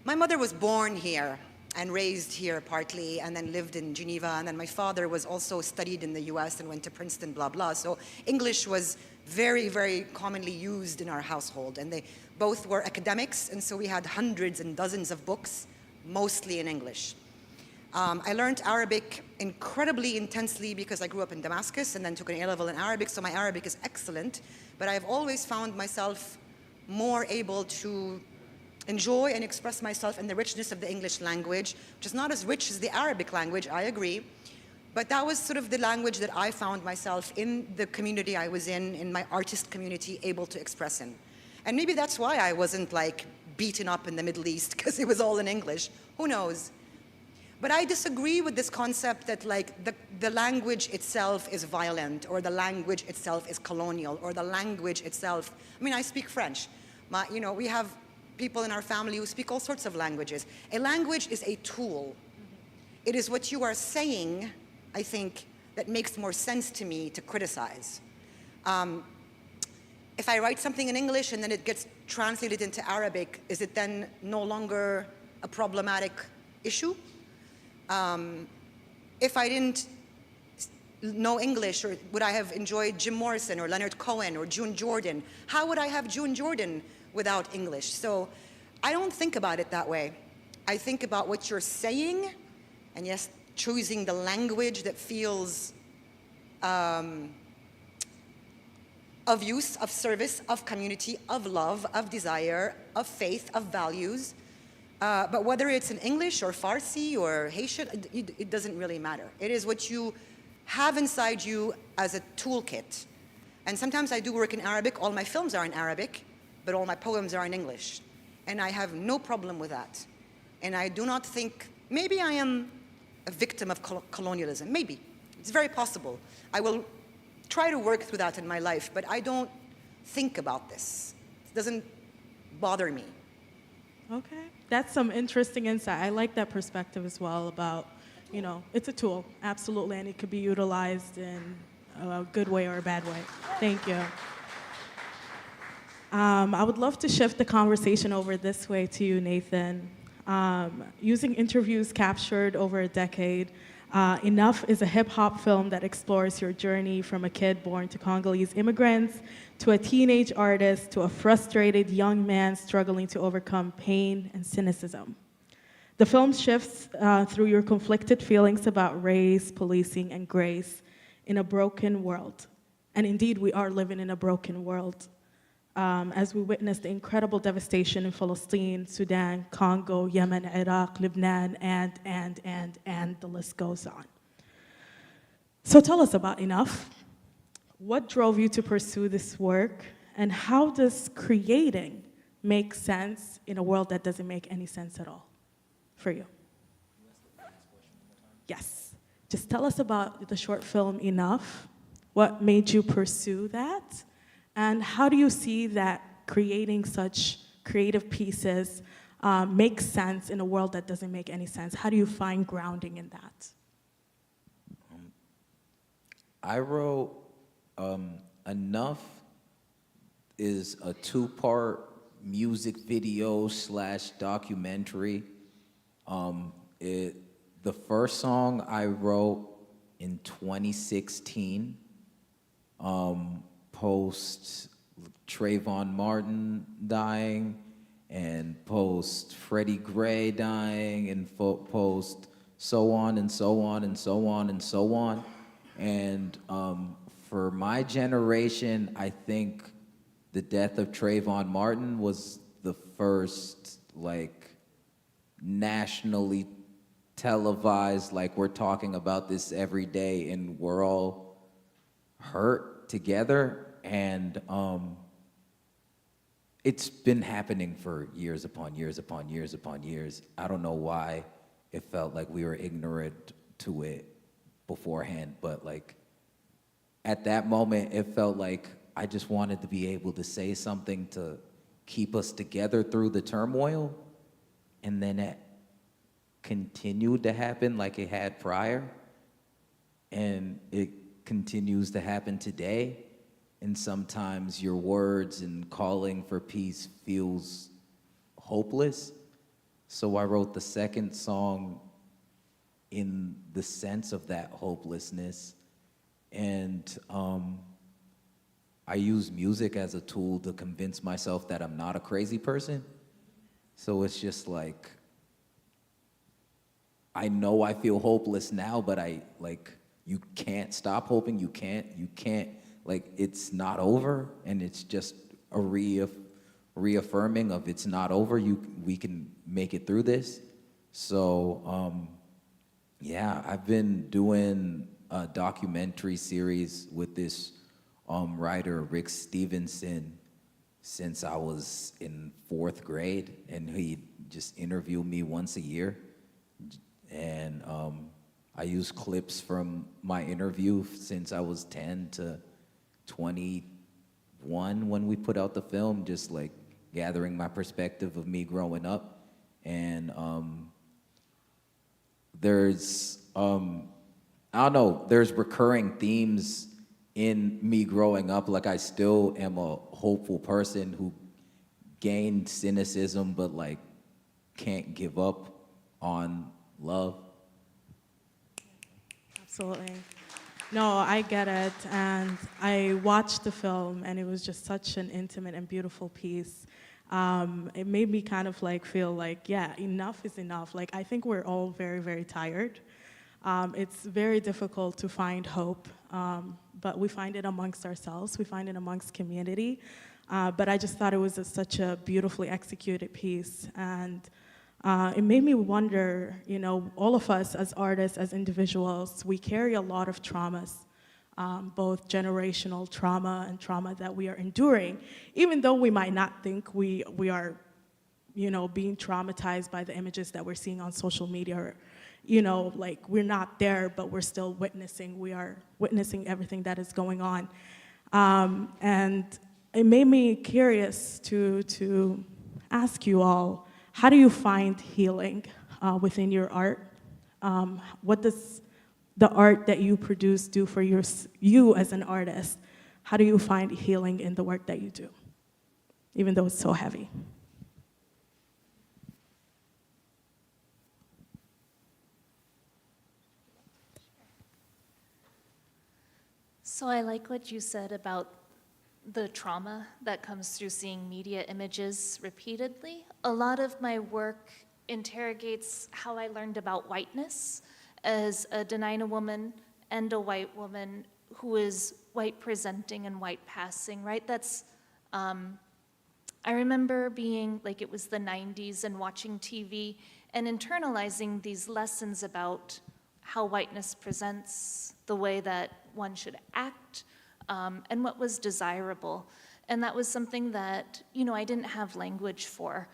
My mother was born here and raised here partly, and then lived in Geneva, and then my father was also studied in the US and went to Princeton, blah, blah. So English was very, very commonly used in our household, and they both were academics, and so we had hundreds and dozens of books, mostly in English. I learned Arabic incredibly intensely because I grew up in Damascus and then took an A-level in Arabic, so my Arabic is excellent, but I've always found myself more able to enjoy and express myself in the richness of the English language, which is not as rich as the Arabic language, I agree, but that was sort of the language that I found myself in the community I was in my artist community, able to express in. And maybe that's why I wasn't like beaten up in the Middle East, because it was all in English, who knows? But I disagree with this concept that like the language itself is violent, or the language itself is colonial, or the language itself, I mean, I speak French. We have people in our family who speak all sorts of languages. A language is a tool. It is what you are saying I think, that makes more sense to me to criticize. If I write something in English and then it gets translated into Arabic, is it then no longer a problematic issue? If I didn't know English, or would I have enjoyed Jim Morrison or Leonard Cohen or June Jordan? How would I have June Jordan without English? So I don't think about it that way. I think about what you're saying, and yes, choosing the language that feels of use, of service, of community, of love, of desire, of faith, of values. But whether it's in English or Farsi or Haitian, it doesn't really matter. It is what you have inside you as a toolkit. And sometimes I do work in Arabic. All my films are in Arabic, but all my poems are in English. And I have no problem with that. And I do not think, maybe I am a victim of colonialism, maybe. It's very possible. I will try to work through that in my life, but I don't think about this. It doesn't bother me. Okay, that's some interesting insight. I like that perspective as well about, it's a tool, absolutely, and it could be utilized in a good way or a bad way. Thank you. I would love to shift the conversation over this way to you, Nathan. Using interviews captured over a decade, Enough is a hip-hop film that explores your journey from a kid born to Congolese immigrants, to a teenage artist, to a frustrated young man struggling to overcome pain and cynicism. The film shifts through your conflicted feelings about race, policing, and grace in a broken world. And indeed, we are living in a broken world. As we witness the incredible devastation in Palestine, Sudan, Congo, Yemen, Iraq, Lebanon, and the list goes on. So tell us about Enough. What drove you to pursue this work, and how does creating make sense in a world that doesn't make any sense at all for you? Yes. Just tell us about the short film Enough. What made you pursue that? And how do you see that creating such creative pieces makes sense in a world that doesn't make any sense? How do you find grounding in that? I wrote Enough is a two-part music video / documentary. The first song I wrote in 2016. Post Trayvon Martin dying, and post Freddie Gray dying, and post so on and so on and so on and so on. And for my generation, I think the death of Trayvon Martin was the first, nationally televised, we're talking about this every day, and we're all hurt together. And it's been happening for years upon years upon years upon years. I don't know why it felt like we were ignorant to it beforehand, but at that moment, it felt like I just wanted to be able to say something to keep us together through the turmoil, and then it continued to happen like it had prior, and it continues to happen today. And sometimes your words and calling for peace feels hopeless. So I wrote the second song in the sense of that hopelessness. And I use music as a tool to convince myself that I'm not a crazy person. So it's just I know I feel hopeless now, but you can't stop hoping. You can't, it's not over, and it's just a reaffirming of it's not over. We can make it through this. So, I've been doing a documentary series with this writer, Rick Stevenson, since I was in 4th grade, and he just interviewed me once a year. And I use clips from my interview since I was 10 to 21 when we put out the film, just gathering my perspective of me growing up. And there's I don't know, there's recurring themes in me growing up. Like, I still am a hopeful person who gained cynicism, but like can't give up on love. Absolutely. No, I get it. And I watched the film, and it was just such an intimate and beautiful piece. It made me kind of like feel like, yeah, enough is enough. Like, I think we're all very, very tired. It's very difficult to find hope, but we find it amongst ourselves. We find it amongst community. But I just thought it was such a beautifully executed piece. And it made me wonder, you know, all of us as artists, as individuals, we carry a lot of traumas, both generational trauma and trauma that we are enduring, even though we might not think we are, you know, being traumatized by the images that we're seeing on social media. Or, you know, like, we're not there, but we're still witnessing. We are witnessing everything that is going on. And it made me curious to ask you all, how do you find healing within your art? What does the art that you produce do for you as an artist? How do you find healing in the work that you do, even though it's so heavy? So I like what you said about the trauma that comes through seeing media images repeatedly. A lot of my work interrogates how I learned about whiteness as a Dena'ina woman and a white woman who is white presenting and white passing, right? That's, I remember being, like, it was the 90s and watching TV and internalizing these lessons about how whiteness presents, the way that one should act, and what was desirable. And that was something that, you know, I didn't have language for,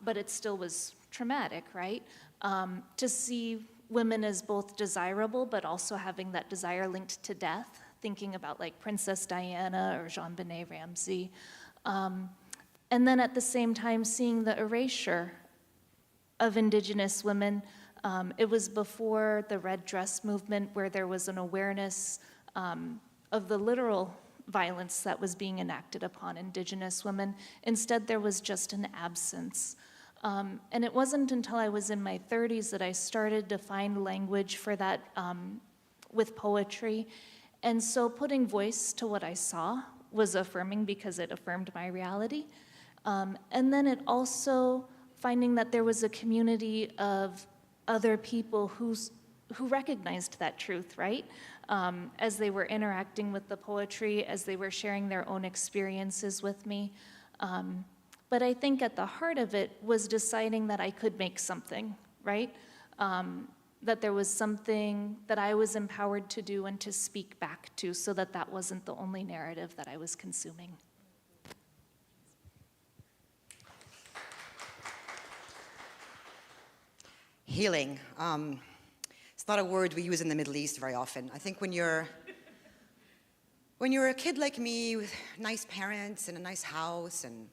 but it still was traumatic, right? To see women as both desirable, but also having that desire linked to death, thinking about like Princess Diana or Jean-Benet Ramsey. And then at the same time, seeing the erasure of Indigenous women. It was before the red dress movement, where there was an awareness of the literal violence that was being enacted upon Indigenous women. Instead, there was just an absence. And it wasn't until I was in my 30s that I started to find language for that with poetry. And so putting voice to what I saw was affirming, because it affirmed my reality. And then it also finding that there was a community of other people who recognized that truth, right? As they were interacting with the poetry, as they were sharing their own experiences with me. But I think at the heart of it was deciding that I could make something, right? That there was something that I was empowered to do and to speak back to, so that that wasn't the only narrative that I was consuming. Healing. It's not a word we use in the Middle East very often. I think when you're a kid like me with nice parents and a nice house and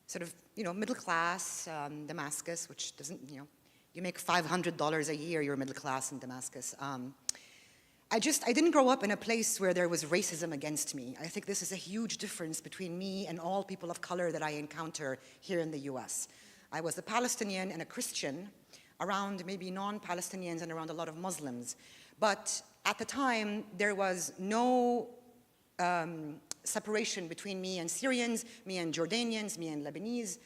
sort of, you know, middle class, Damascus, which doesn't, you know, you make $500 a year, you're middle class in Damascus. I didn't grow up in a place where there was racism against me. I think this is a huge difference between me and all people of color that I encounter here in the US. I was a Palestinian and a Christian around maybe non-Palestinians and around a lot of Muslims. But at the time, there was no separation between me and Syrians, me and Jordanians, me and Lebanese.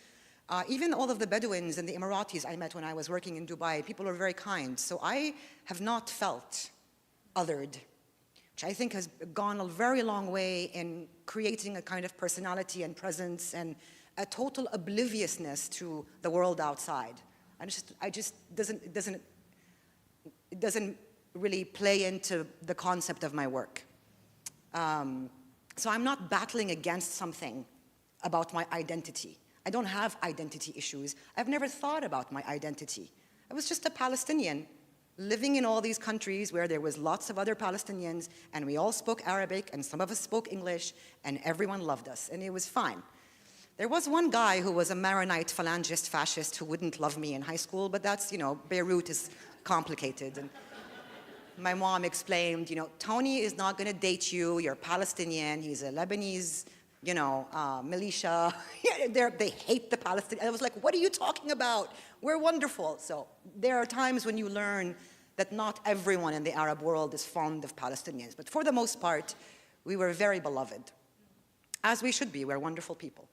Even all of the Bedouins and the Emiratis I met when I was working in Dubai, people were very kind. So I have not felt othered, which I think has gone a very long way in creating a kind of personality and presence and a total obliviousness to the world outside. It doesn't really play into the concept of my work. So I'm not battling against something about my identity. I don't have identity issues. I've never thought about my identity. I was just a Palestinian living in all these countries where there was lots of other Palestinians, and we all spoke Arabic, and some of us spoke English, and everyone loved us, and it was fine. There was one guy who was a Maronite phalangist fascist who wouldn't love me in high school, but that's, you know, Beirut is complicated. my mom explained, Tony is not going to date you. You're Palestinian. He's a Lebanese, militia. They hate the Palestinians. I was like, what are you talking about? We're wonderful. So there are times when you learn that not everyone in the Arab world is fond of Palestinians. But for the most part, we were very beloved, as we should be. We're wonderful people.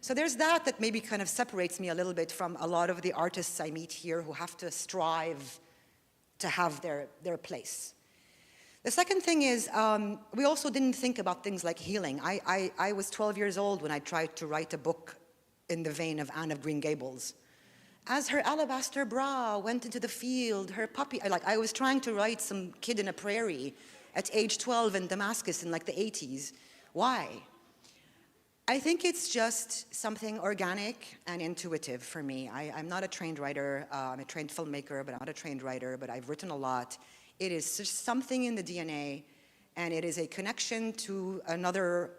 So there's that maybe kind of separates me a little bit from a lot of the artists I meet here who have to strive to have their place. The second thing is, we also didn't think about things like healing. I was 12 years old when I tried to write a book in the vein of Anne of Green Gables. As her alabaster bra went into the field, her puppy, I was trying to write some kid in a prairie at age 12 in Damascus in the 80s. Why? I think it's just something organic and intuitive for me. I'm not a trained writer. I'm a trained filmmaker, but I'm not a trained writer, but I've written a lot. It is just something in the DNA, and it is a connection to another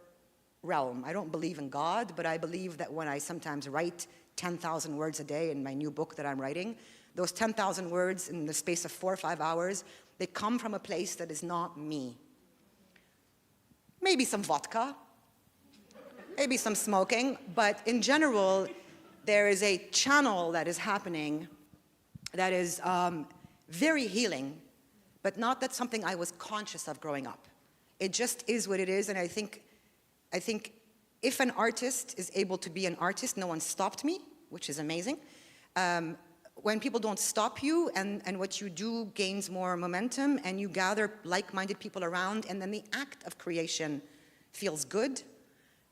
realm. I don't believe in God, but I believe that when I sometimes write 10,000 words a day in my new book that I'm writing, those 10,000 words in the space of 4 or 5 hours, they come from a place that is not me. Maybe some vodka, maybe some smoking, but in general, there is a channel that is happening that is very healing, but not that something I was conscious of growing up. It just is what it is, and I think if an artist is able to be an artist, no one stopped me, which is amazing. When people don't stop you and what you do gains more momentum and you gather like-minded people around and then the act of creation feels good,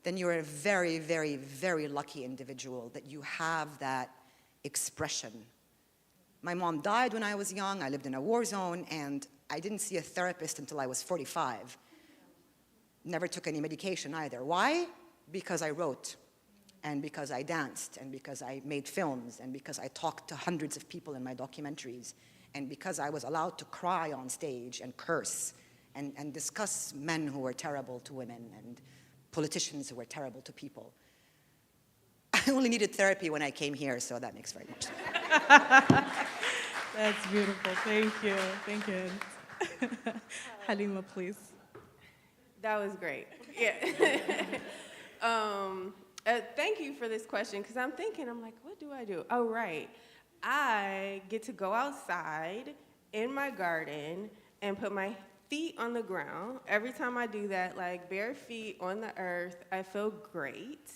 then you're a very, very, very lucky individual that you have that expression. My mom died when I was young. I lived in a war zone, and I didn't see a therapist until I was 45. Never took any medication either. Why? Because I wrote, and because I danced, and because I made films, and because I talked to hundreds of people in my documentaries, and because I was allowed to cry on stage and curse and discuss men who were terrible to women and politicians who were terrible to people. I only needed therapy when I came here, so that makes very much sense. That's beautiful. Thank you. Thank you. Halima, please. That was great. Yeah. Thank you for this question, because I'm like, what do I do? Oh, right. I get to go outside in my garden and put my feet on the ground. Every time I do that, like bare feet on the earth, I feel great.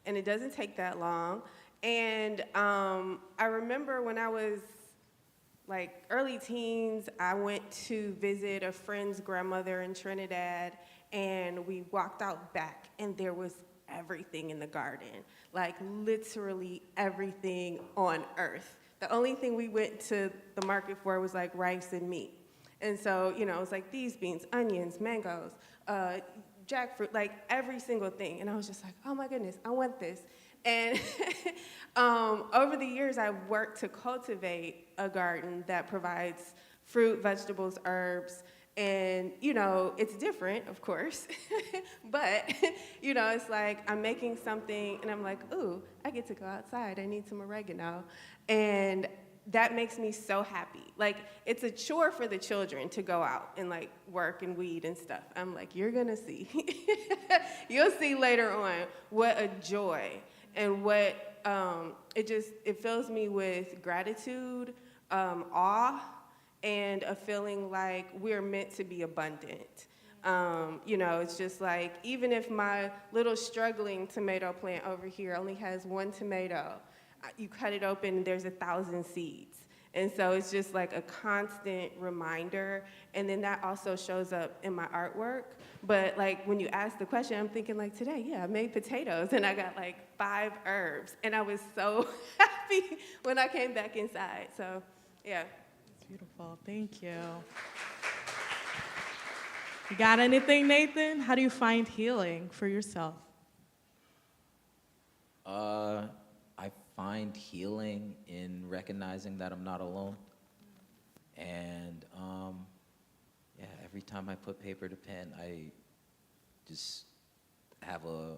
And it doesn't take that long. And I remember when I was like early teens, I went to visit a friend's grandmother in Trinidad, and we walked out back, and there was everything in the garden, like literally everything on earth. The only thing we went to the market for was like rice and meat. And so, it was like these beans, onions, mangoes, jackfruit, like every single thing. And I was just like, oh my goodness, I want this. And over the years, I've worked to cultivate a garden that provides fruit, vegetables, herbs, and, it's different, of course, but, it's like I'm making something, and I'm like, ooh, I get to go outside. I need some oregano. And that makes me so happy. Like, it's a chore for the children to go out and, like, work and weed and stuff. I'm like, you're going to see. You'll see later on what a joy and what it fills me with gratitude, awe, and a feeling like we're meant to be abundant. It's just like, even if my little struggling tomato plant over here only has 1 tomato, you cut it open and there's 1,000 seeds. And so it's just like a constant reminder. And then that also shows up in my artwork. But like when you ask the question, I'm thinking like today, yeah, I made potatoes and I got like 5 herbs. And I was so happy when I came back inside. So yeah. That's beautiful. Thank you. You got anything, Nathan? How do you find healing for yourself? I find healing in recognizing that I'm not alone. And every time I put paper to pen, I just have a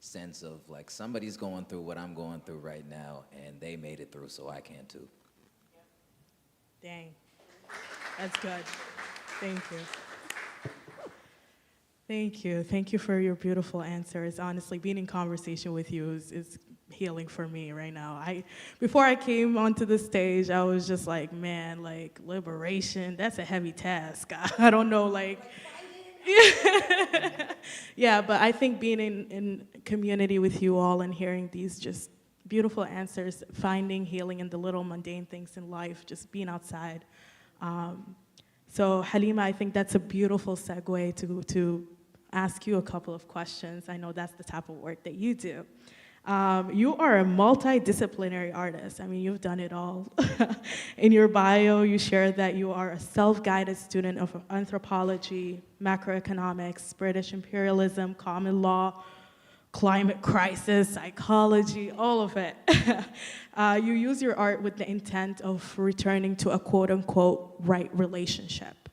sense of like somebody's going through what I'm going through right now, and they made it through, so I can too. Dang, that's good. Thank you. Thank you. Thank you for your beautiful answers. Honestly, being in conversation with you is healing for me right now. Before I came onto the stage, I was just like, man, like liberation, that's a heavy task. I don't know, like yeah, but I think being in community with you all and hearing these just beautiful answers, finding healing in the little mundane things in life, just being outside. So Halima, I think that's a beautiful segue to ask you a couple of questions. I know that's the type of work that you do. You are a multidisciplinary artist. I mean, you've done it all. In your bio, you shared that you are a self-guided student of anthropology, macroeconomics, British imperialism, common law, climate crisis, psychology, all of it. You use your art with the intent of returning to a quote-unquote right relationship.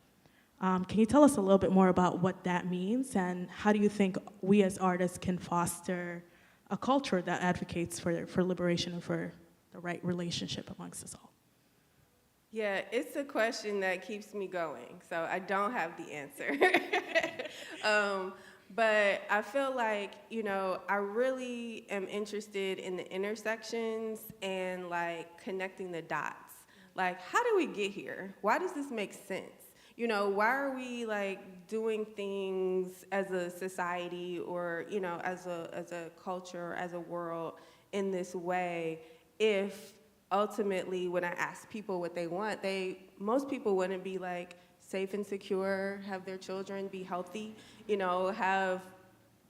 Can you tell us a little bit more about what that means, and how do you think we as artists can foster a culture that advocates for liberation and for the right relationship amongst us all? Yeah, it's a question that keeps me going, so I don't have the answer. But I feel like, I really am interested in the intersections and like connecting the dots. Like, how do we get here? Why does this make sense? Why are we like doing things as a society or, as a culture, as a world in this way if ultimately when I ask people what they want, most people want to be like safe and secure, have their children be healthy, have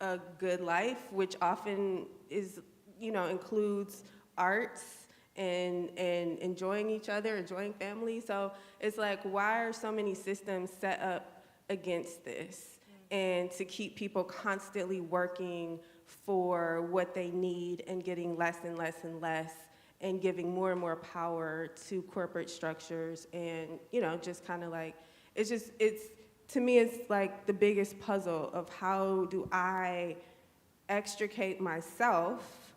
a good life, which often is, includes arts and enjoying each other, enjoying family. So it's like, why are so many systems set up against this? And to keep people constantly working for what they need and getting less and less and less and giving more and more power to corporate structures and, just kind of like, to me, it's like the biggest puzzle of how do I extricate myself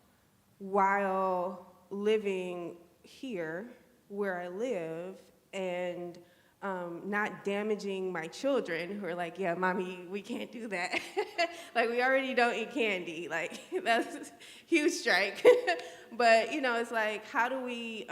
while living here where I live and not damaging my children who are like, yeah, mommy, we can't do that. Like, we already don't eat candy. Like, that's a huge strike. But, it's like, how do we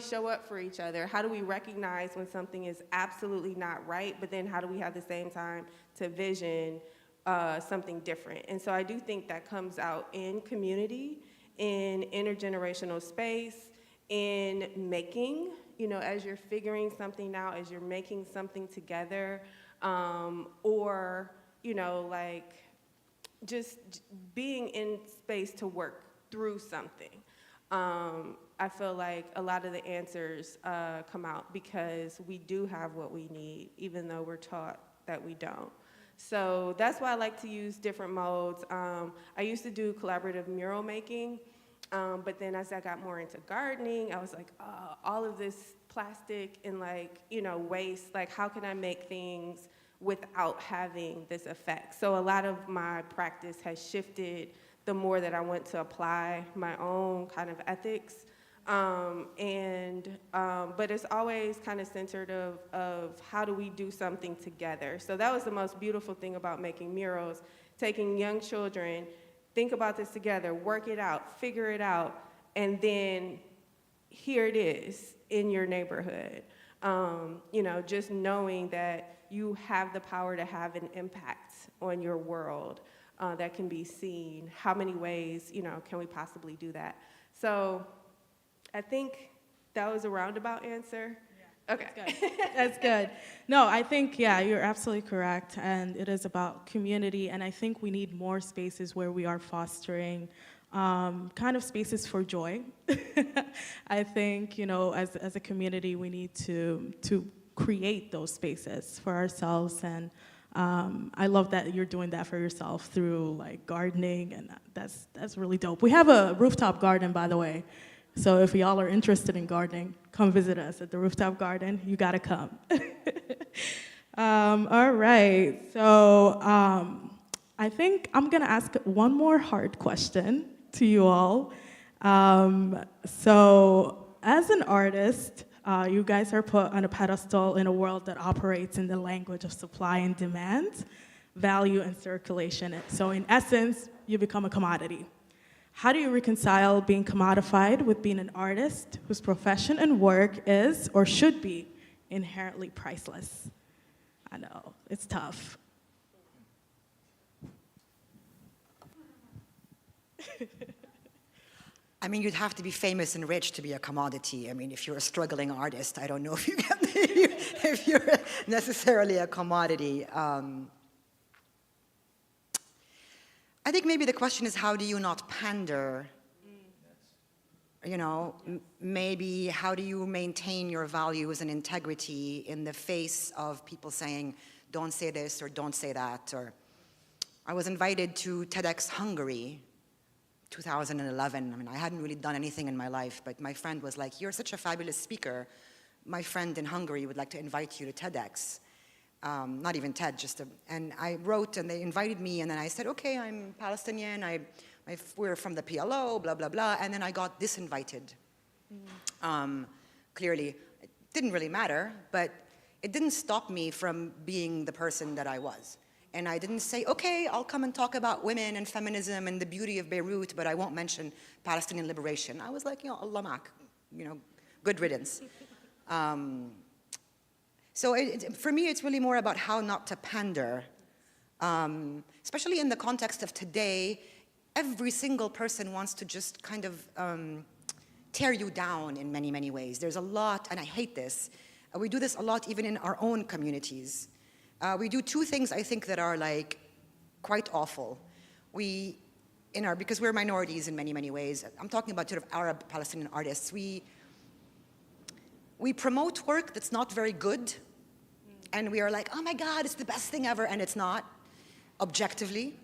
show up for each other? How do we recognize when something is absolutely not right, but then how do we have the same time to vision something different? And so I do think that comes out in community, in intergenerational space, in making, as you're figuring something out, as you're making something together, or, like just being in space to work through something. I feel like a lot of the answers come out because we do have what we need, even though we're taught that we don't. So that's why I like to use different modes. I used to do collaborative mural making, but then as I got more into gardening, I was like, oh, all of this plastic and like, waste, like how can I make things without having this effect? So a lot of my practice has shifted the more that I want to apply my own kind of ethics. But it's always kind of centered of how do we do something together. So that was the most beautiful thing about making murals, taking young children, think about this together, work it out, figure it out, and then here it is in your neighborhood. Just knowing that you have the power to have an impact on your world that can be seen. How many ways, can we possibly do that? So I think that was a roundabout answer. Yeah, okay. That's good. That's good. No, I think, yeah, you're absolutely correct. And it is about community. And I think we need more spaces where we are fostering kind of spaces for joy. I think, as a community, we need to create those spaces for ourselves. And I love that you're doing that for yourself through like gardening, and that's really dope. We have a rooftop garden, by the way. So if y'all are interested in gardening, come visit us at the rooftop garden. You gotta come. All right, so I think I'm gonna ask one more hard question to you all. So as an artist, You guys are put on a pedestal in a world that operates in the language of supply and demand, value and circulation. So in essence, you become a commodity. How do you reconcile being commodified with being an artist whose profession and work is or should be inherently priceless? I know, it's tough. I mean, you'd have to be famous and rich to be a commodity. I mean, if you're a struggling artist, I don't know if if you're necessarily a commodity. I think maybe the question is, how do you not pander? You know, maybe how do you maintain your values and integrity in the face of people saying, don't say this or don't say that? Or I was invited to TEDx Hungary, 2011. I mean, I hadn't really done anything in my life, but my friend was like, you're such a fabulous speaker. My friend in Hungary would like to invite you to TEDx. Not even TED, and I wrote, and they invited me, and then I said, okay, I'm Palestinian, we're from the PLO, blah, blah, blah, and then I got disinvited. Clearly, it didn't really matter, but it didn't stop me from being the person that I was. And I didn't say, okay, I'll come and talk about women and feminism and the beauty of Beirut, but I won't mention Palestinian liberation. I was like, Allah mak, good riddance. So for me, it's really more about how not to pander, especially in the context of today. Every single person wants to just kind of tear you down in many, many ways. There's a lot, and I hate this. We do this a lot even in our own communities. We do two things, I think, that are like quite awful. Because we're minorities in many, many ways. I'm talking about sort of Arab Palestinian artists. We promote work that's not very good, and we are like, oh my God, it's the best thing ever, and it's not, objectively,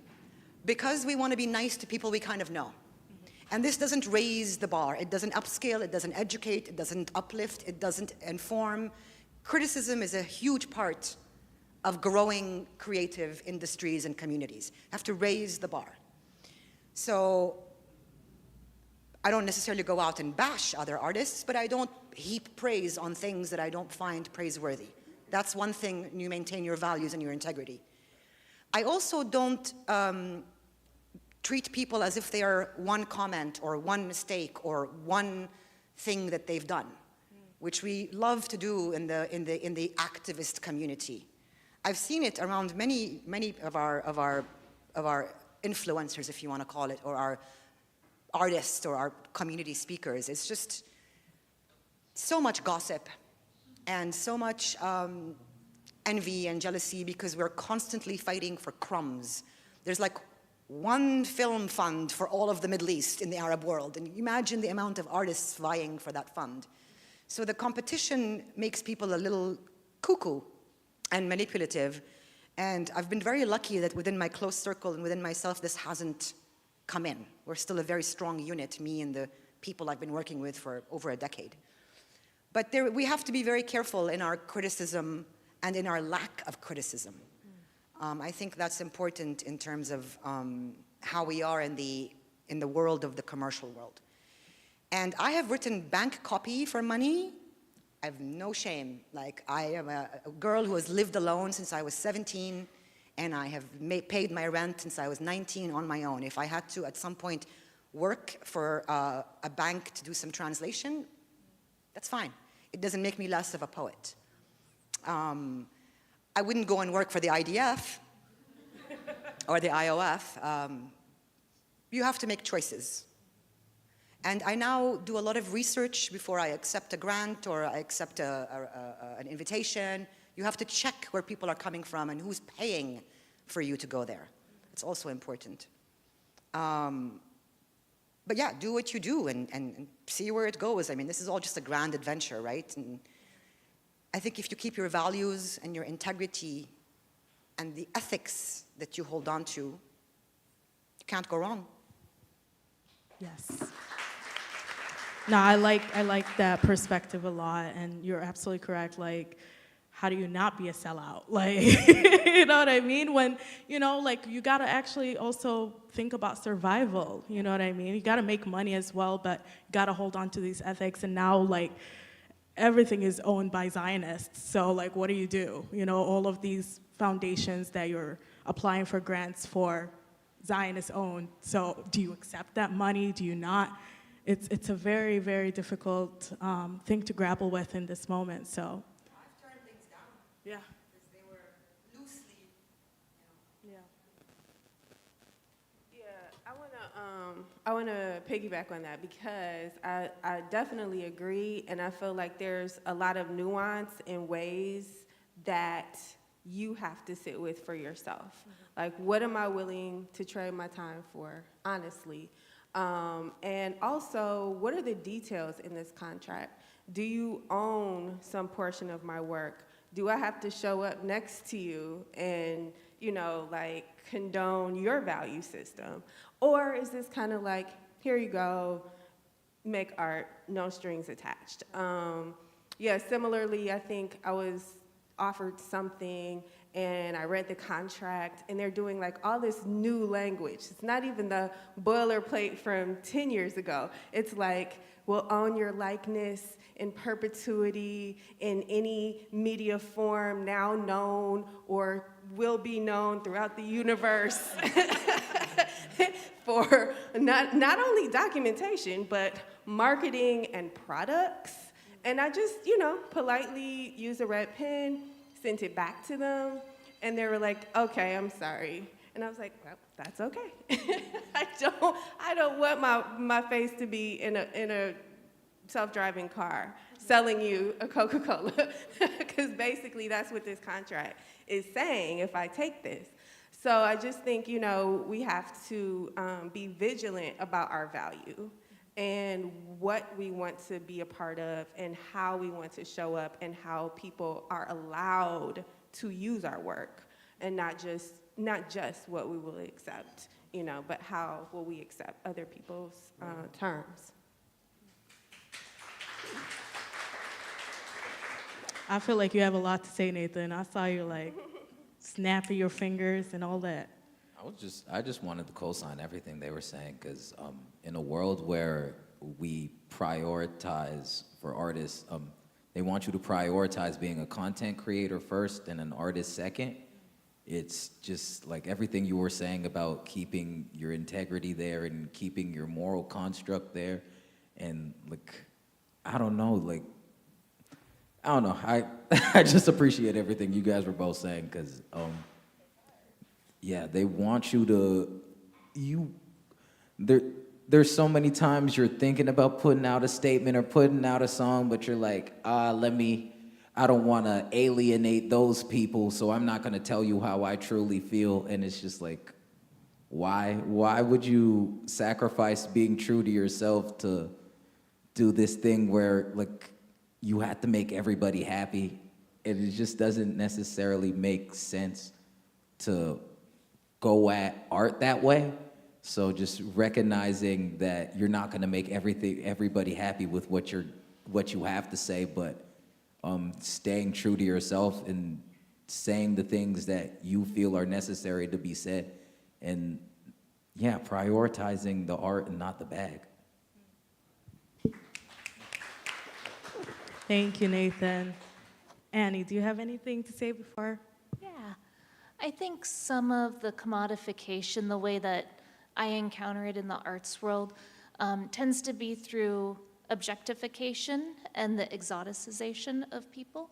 because we want to be nice to people we kind of know. And this doesn't raise the bar. It doesn't upscale, it doesn't educate, it doesn't uplift, it doesn't inform. Criticism is a huge part of growing creative industries and communities. You have to raise the bar. So I don't necessarily go out and bash other artists, but I don't heap praise on things that I don't find praiseworthy. That's one thing, you maintain your values and your integrity. I also don't treat people as if they are one comment or one mistake or one thing that they've done, which we love to do in the activist community. I've seen it around many of our influencers, if you want to call it, or our artists or our community speakers. It's just so much gossip and so much envy and jealousy because we're constantly fighting for crumbs. There's like one film fund for all of the Middle East in the Arab world, and imagine the amount of artists vying for that fund. So the competition makes people a little cuckoo and manipulative, and I've been very lucky that within my close circle and within myself, this hasn't come in. We're still a very strong unit, me and the people I've been working with for over a decade. But we have to be very careful in our criticism and in our lack of criticism. I think that's important in terms of how we are in the world of the commercial world. And I have written bank copy for money. I have no shame. Like, I am a girl who has lived alone since I was 17, and I have paid my rent since I was 19 on my own. If I had to, at some point, work for a bank to do some translation, that's fine. It doesn't make me less of a poet. I wouldn't go and work for the IDF or the IOF. You have to make choices. And I now do a lot of research before I accept a grant or I accept an invitation. You have to check where people are coming from and who's paying for you to go there. It's also important. But yeah, do what you do and see where it goes. I mean, this is all just a grand adventure, right? And I think if you keep your values and your integrity and the ethics that you hold on to, you can't go wrong. Yes. No, I like that perspective a lot, and you're absolutely correct. Like, how do you not be a sellout? Like, you know what I mean? When, like, you gotta actually also think about survival, you know what I mean? You gotta make money as well, but you gotta hold on to these ethics. And now, like, everything is owned by Zionists. So like, what do? You know, all of these foundations that you're applying for grants for, Zionist owned. So do you accept that money? Do you not? It's a very, very difficult thing to grapple with in this moment. So I've turned things down yeah, because they were loosely, yeah. Yeah, I wanna piggyback on that because I definitely agree, and I feel like there's a lot of nuance in ways that you have to sit with for yourself. Like, what am I willing to trade my time for, honestly? And also, what are the details in this contract? Do you own some portion of my work? Do I have to show up next to you and, you know, like condone your value system? Or is this kind of like, here you go, make art, no strings attached? Yeah, similarly, I think I was offered something and I read the contract and they're doing like all this new language. It's not even the boilerplate from 10 years ago. It's like, we'll own your likeness in perpetuity in any media form now known or will be known throughout the universe for not only documentation, but marketing and products. And I just, you know, politely used a red pen, sent it back to them, and they were like, okay, I'm sorry. And I was like, well, that's okay. I don't want my face to be in a self-driving car selling you a Coca-Cola, because basically that's what this contract is saying if I take this. So I just think, you know, we have to be vigilant about our value and what we want to be a part of and how we want to show up and how people are allowed to use our work, and not just what we will accept, you know, but how will we accept other people's terms. I feel like you have a lot to say, Nathan. I saw you like snapping your fingers and all that. I just wanted to co-sign everything they were saying, because in a world where we prioritize for artists, they want you to prioritize being a content creator first and an artist second. It's just like everything you were saying about keeping your integrity there and keeping your moral construct there, and like, I don't know, I just appreciate everything you guys were both saying, because yeah, they want you to, there's so many times you're thinking about putting out a statement or putting out a song, but you're like, I don't want to alienate those people, so I'm not going to tell you how I truly feel. And it's just like, why would you sacrifice being true to yourself to do this thing where like you have to make everybody happy? And it just doesn't necessarily make sense to go at art that way. So just recognizing that you're not going to make everybody happy with what you have to say, but staying true to yourself and saying the things that you feel are necessary to be said, and yeah, prioritizing the art and not the bag. Thank you, Nathan. Annie, do you have anything to say before? Yeah, I think some of the commodification, the way that I encounter it in the arts world, tends to be through objectification and the exoticization of people,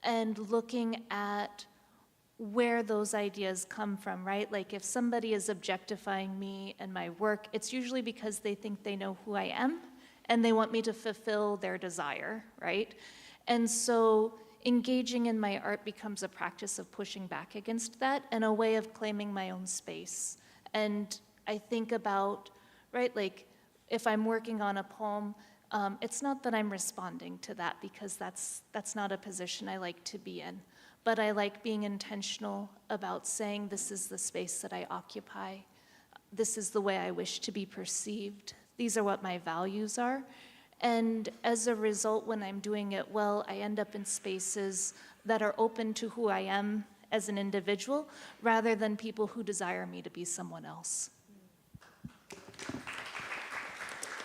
and looking at where those ideas come from, right? Like if somebody is objectifying me and my work, it's usually because they think they know who I am and they want me to fulfill their desire, right? And so engaging in my art becomes a practice of pushing back against that and a way of claiming my own space. And I think about, right, like if I'm working on a poem, it's not that I'm responding to that, because that's not a position I like to be in. But I like being intentional about saying, this is the space that I occupy. This is the way I wish to be perceived. These are what my values are. And as a result, when I'm doing it well, I end up in spaces that are open to who I am as an individual, rather than people who desire me to be someone else.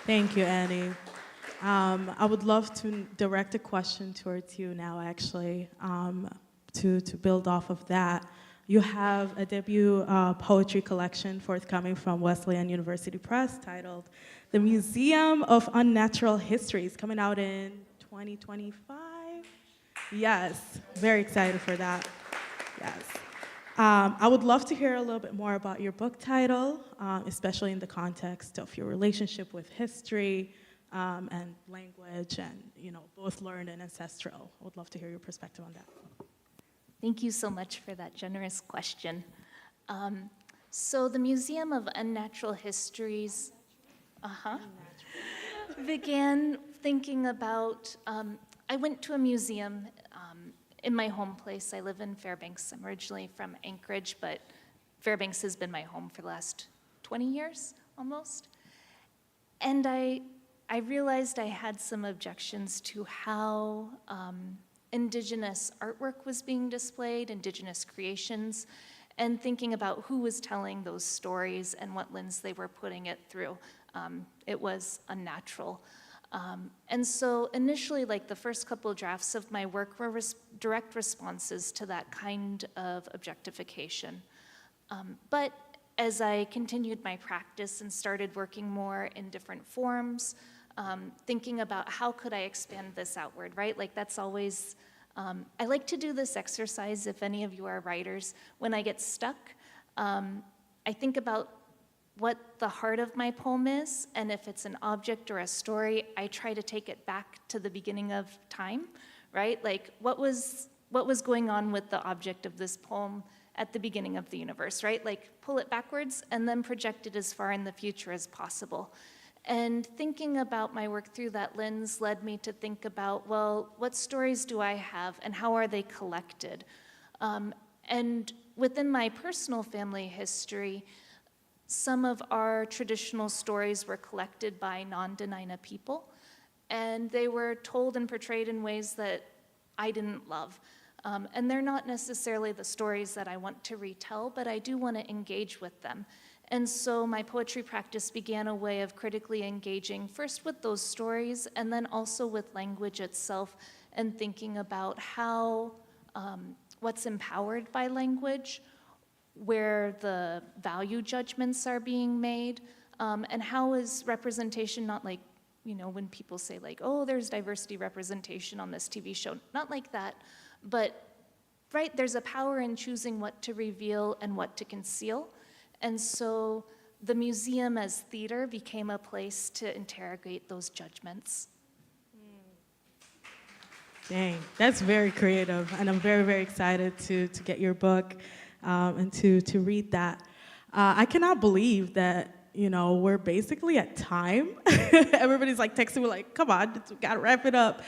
Thank you, Annie. I would love to direct a question towards you now, actually, to build off of that. You have a debut poetry collection forthcoming from Wesleyan University Press titled The Museum of Unnatural Histories, coming out in 2025. Yes, very excited for that. Yes. I would love to hear a little bit more about your book title, especially in the context of your relationship with history and language and, both learned and ancestral. I would love to hear your perspective on that. Thank you so much for that generous question. So the Museum of Unnatural Histories began thinking about, I went to a museum in my home place. I live in Fairbanks. I'm originally from Anchorage, but Fairbanks has been my home for the last 20 years, almost. And I realized I had some objections to how Indigenous artwork was being displayed, Indigenous creations, and thinking about who was telling those stories and what lens they were putting it through. It was unnatural. And so initially, like the first couple of drafts of my work were direct responses to that kind of objectification. But as I continued my practice and started working more in different forms, thinking about how could I expand this outward, right? Like that's always, I like to do this exercise if any of you are writers. When I get stuck, I think about what the heart of my poem is, and if it's an object or a story, I try to take it back to the beginning of time, right? Like what was going on with the object of this poem at the beginning of the universe, right? Like pull it backwards and then project it as far in the future as possible. And thinking about my work through that lens led me to think about, well, what stories do I have and how are they collected? And within my personal family history, some of our traditional stories were collected by non-Dena'ina people, and they were told and portrayed in ways that I didn't love. And they're not necessarily the stories that I want to retell, but I do want to engage with them. And so my poetry practice began a way of critically engaging first with those stories and then also with language itself and thinking about how, what's empowered by language, where the value judgments are being made, and how is representation not like, when people say like, oh, there's diversity representation on this TV show, not like that, but right, there's a power in choosing what to reveal and what to conceal. And so the museum as theater became a place to interrogate those judgments. Dang, that's very creative, and I'm very, very excited to get your book and to read that. I cannot believe that, we're basically at time. Everybody's like texting me like, come on, we gotta wrap it up.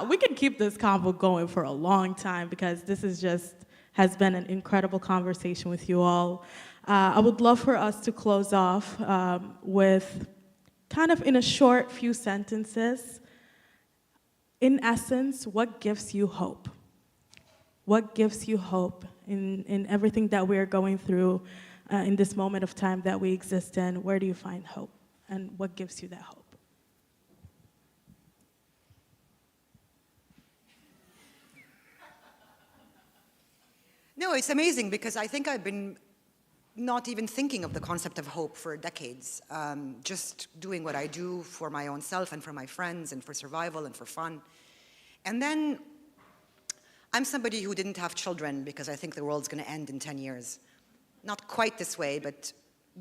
We can keep this convo going for a long time because this has been an incredible conversation with you all. I would love for us to close off with kind of in a short few sentences, in essence, what gives you hope? What gives you hope in everything that we're going through in this moment of time that we exist in? Where do you find hope? And what gives you that hope? No, it's amazing because I think I've been not even thinking of the concept of hope for decades, just doing what I do for my own self and for my friends and for survival and for fun. And then I'm somebody who didn't have children because I think the world's going to end in 10 years. Not quite this way, but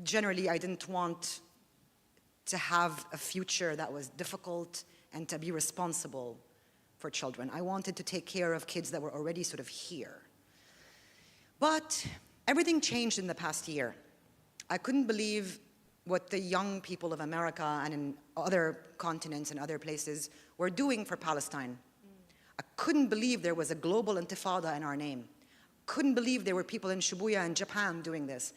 generally I didn't want to have a future that was difficult and to be responsible for children. I wanted to take care of kids that were already sort of here. But everything changed in the past year. I couldn't believe what the young people of America and in other continents and other places were doing for Palestine. I couldn't believe there was a global intifada in our name. Couldn't believe there were people in Shibuya in Japan doing this.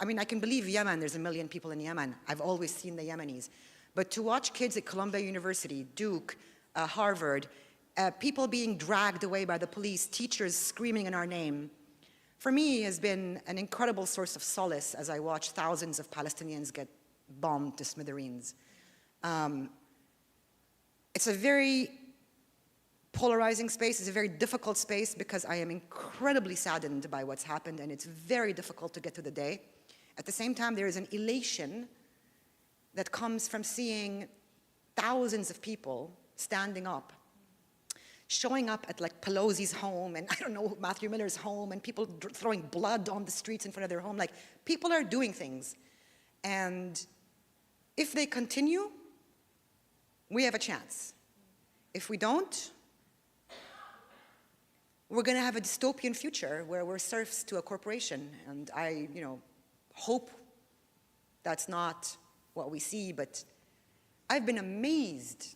I mean, I can believe Yemen, there's 1 million people in Yemen. I've always seen the Yemenis. But to watch kids at Columbia University, Duke, Harvard, people being dragged away by the police, teachers screaming in our name, for me has been an incredible source of solace as I watch thousands of Palestinians get bombed to smithereens. It's a very polarizing space. It's a very difficult space because I am incredibly saddened by what's happened, and it's very difficult to get through the day. At the same time, there is an elation that comes from seeing thousands of people standing up, showing up at like Pelosi's home, and I don't know, Matthew Miller's home, and people throwing blood on the streets in front of their home. Like, people are doing things. And if they continue, we have a chance. If we don't, we're going to have a dystopian future where we're serfs to a corporation. And I, hope that's not what we see, but I've been amazed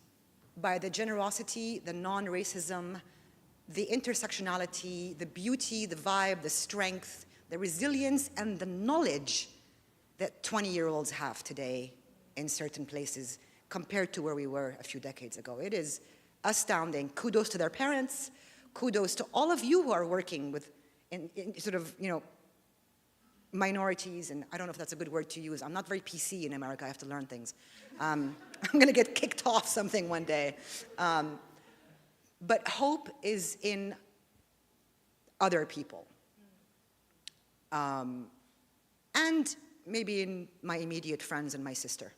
by the generosity, the non-racism, the intersectionality, the beauty, the vibe, the strength, the resilience, and the knowledge that 20-year-olds have today in certain places compared to where we were a few decades ago. It is astounding. Kudos to their parents. Kudos to all of you who are working with in sort of, minorities, and I don't know if that's a good word to use. I'm not very PC in America. I have to learn things. I'm going to get kicked off something one day. But hope is in other people. And maybe in my immediate friends and my sister.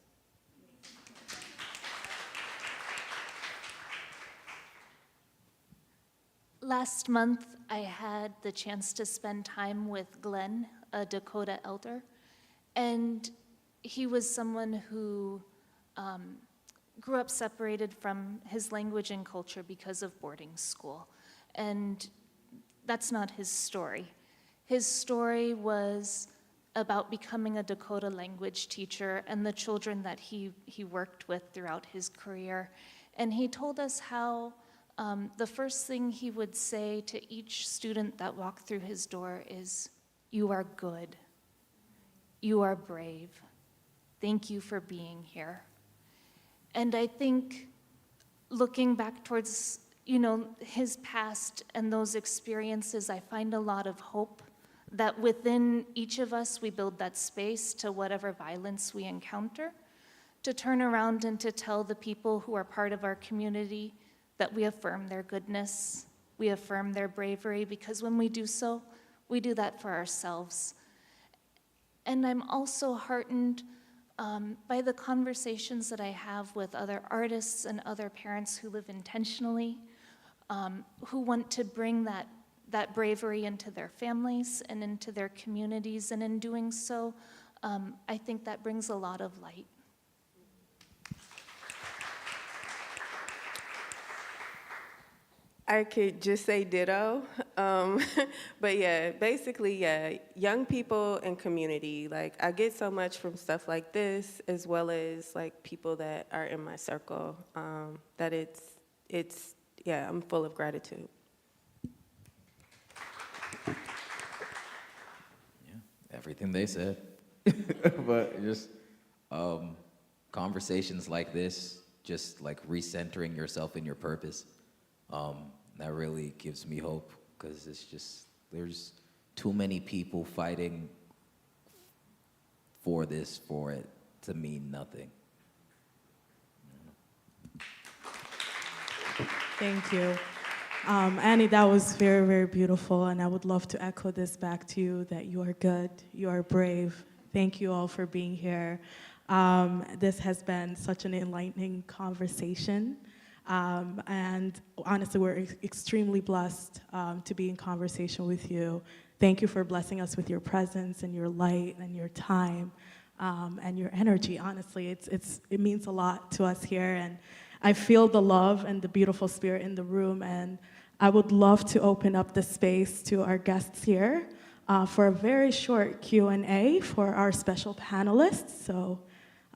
Last month, I had the chance to spend time with Glenn, a Dakota elder, and he was someone who grew up separated from his language and culture because of boarding school. And that's not his story. His story was about becoming a Dakota language teacher and the children that he worked with throughout his career. And he told us how the first thing he would say to each student that walked through his door is, "You are good. You are brave. Thank you for being here." And I think looking back towards, his past and those experiences, I find a lot of hope that within each of us we build that space to whatever violence we encounter, to turn around and to tell the people who are part of our community that we affirm their goodness, we affirm their bravery, because when we do so, we do that for ourselves. And I'm also heartened by the conversations that I have with other artists and other parents who live intentionally, who want to bring that bravery into their families and into their communities, and in doing so, I think that brings a lot of light. I could just say ditto. But yeah, basically, yeah, young people and community. Like, I get so much from stuff like this, as well as like people that are in my circle, that yeah, I'm full of gratitude. Yeah, everything they said. But just conversations like this, just like recentering yourself in your purpose, that really gives me hope, because it's just, there's too many people fighting for it to mean nothing. Thank you. Annie, that was very, very beautiful, and I would love to echo this back to you, that you are good, you are brave. Thank you all for being here. This has been such an enlightening conversation, and honestly, we're extremely blessed to be in conversation with you. Thank you for blessing us with your presence and your light and your time and your energy. Honestly, it means a lot to us here, and I feel the love and the beautiful spirit in the room, and I would love to open up the space to our guests here for a very short Q&A for our special panelists. So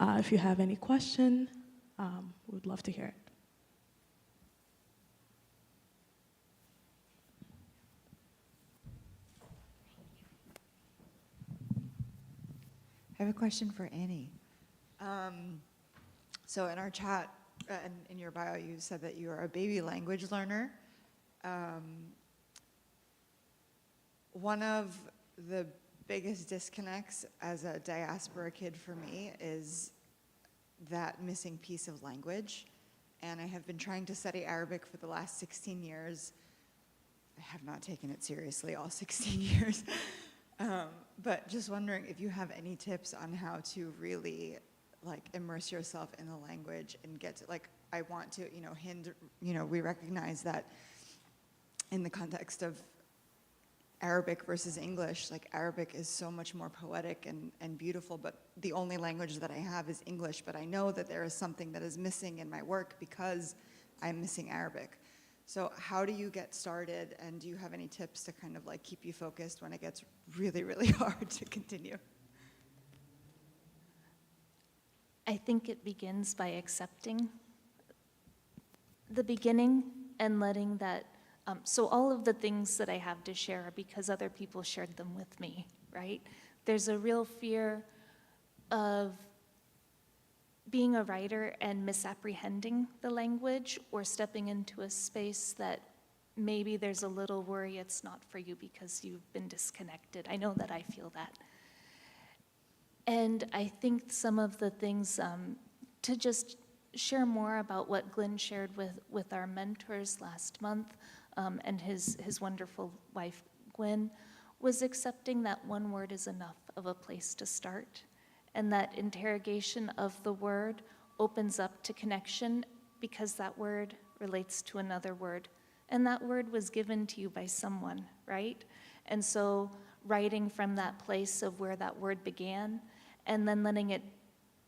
if you have any question, we would love to hear it. I have a question for Annie. So in our chat, and in your bio, you said that you are a baby language learner. One of the biggest disconnects as a diaspora kid for me is that missing piece of language. and I have been trying to study Arabic for the last 16 years. I have not taken it seriously all 16 years. But just wondering if you have any tips on how to really like immerse yourself in the language and get to, like, I want to, Hind, we recognize that in the context of Arabic versus English, like Arabic is so much more poetic and beautiful, but the only language that I have is English, but I know that there is something that is missing in my work because I'm missing Arabic. So how do you get started, and do you have any tips to kind of like keep you focused when it gets really, really hard to continue? I think it begins by accepting the beginning and letting that, so all of the things that I have to share are because other people shared them with me, right? There's a real fear of being a writer and misapprehending the language or stepping into a space that maybe there's a little worry it's not for you because you've been disconnected. I know that I feel that. And I think some of the things to just share more about what Glenn shared with our mentors last month and his wonderful wife, Gwen, was accepting that one word is enough of a place to start, and that interrogation of the word opens up to connection because that word relates to another word. And that word was given to you by someone, right? And so writing from that place of where that word began and then letting it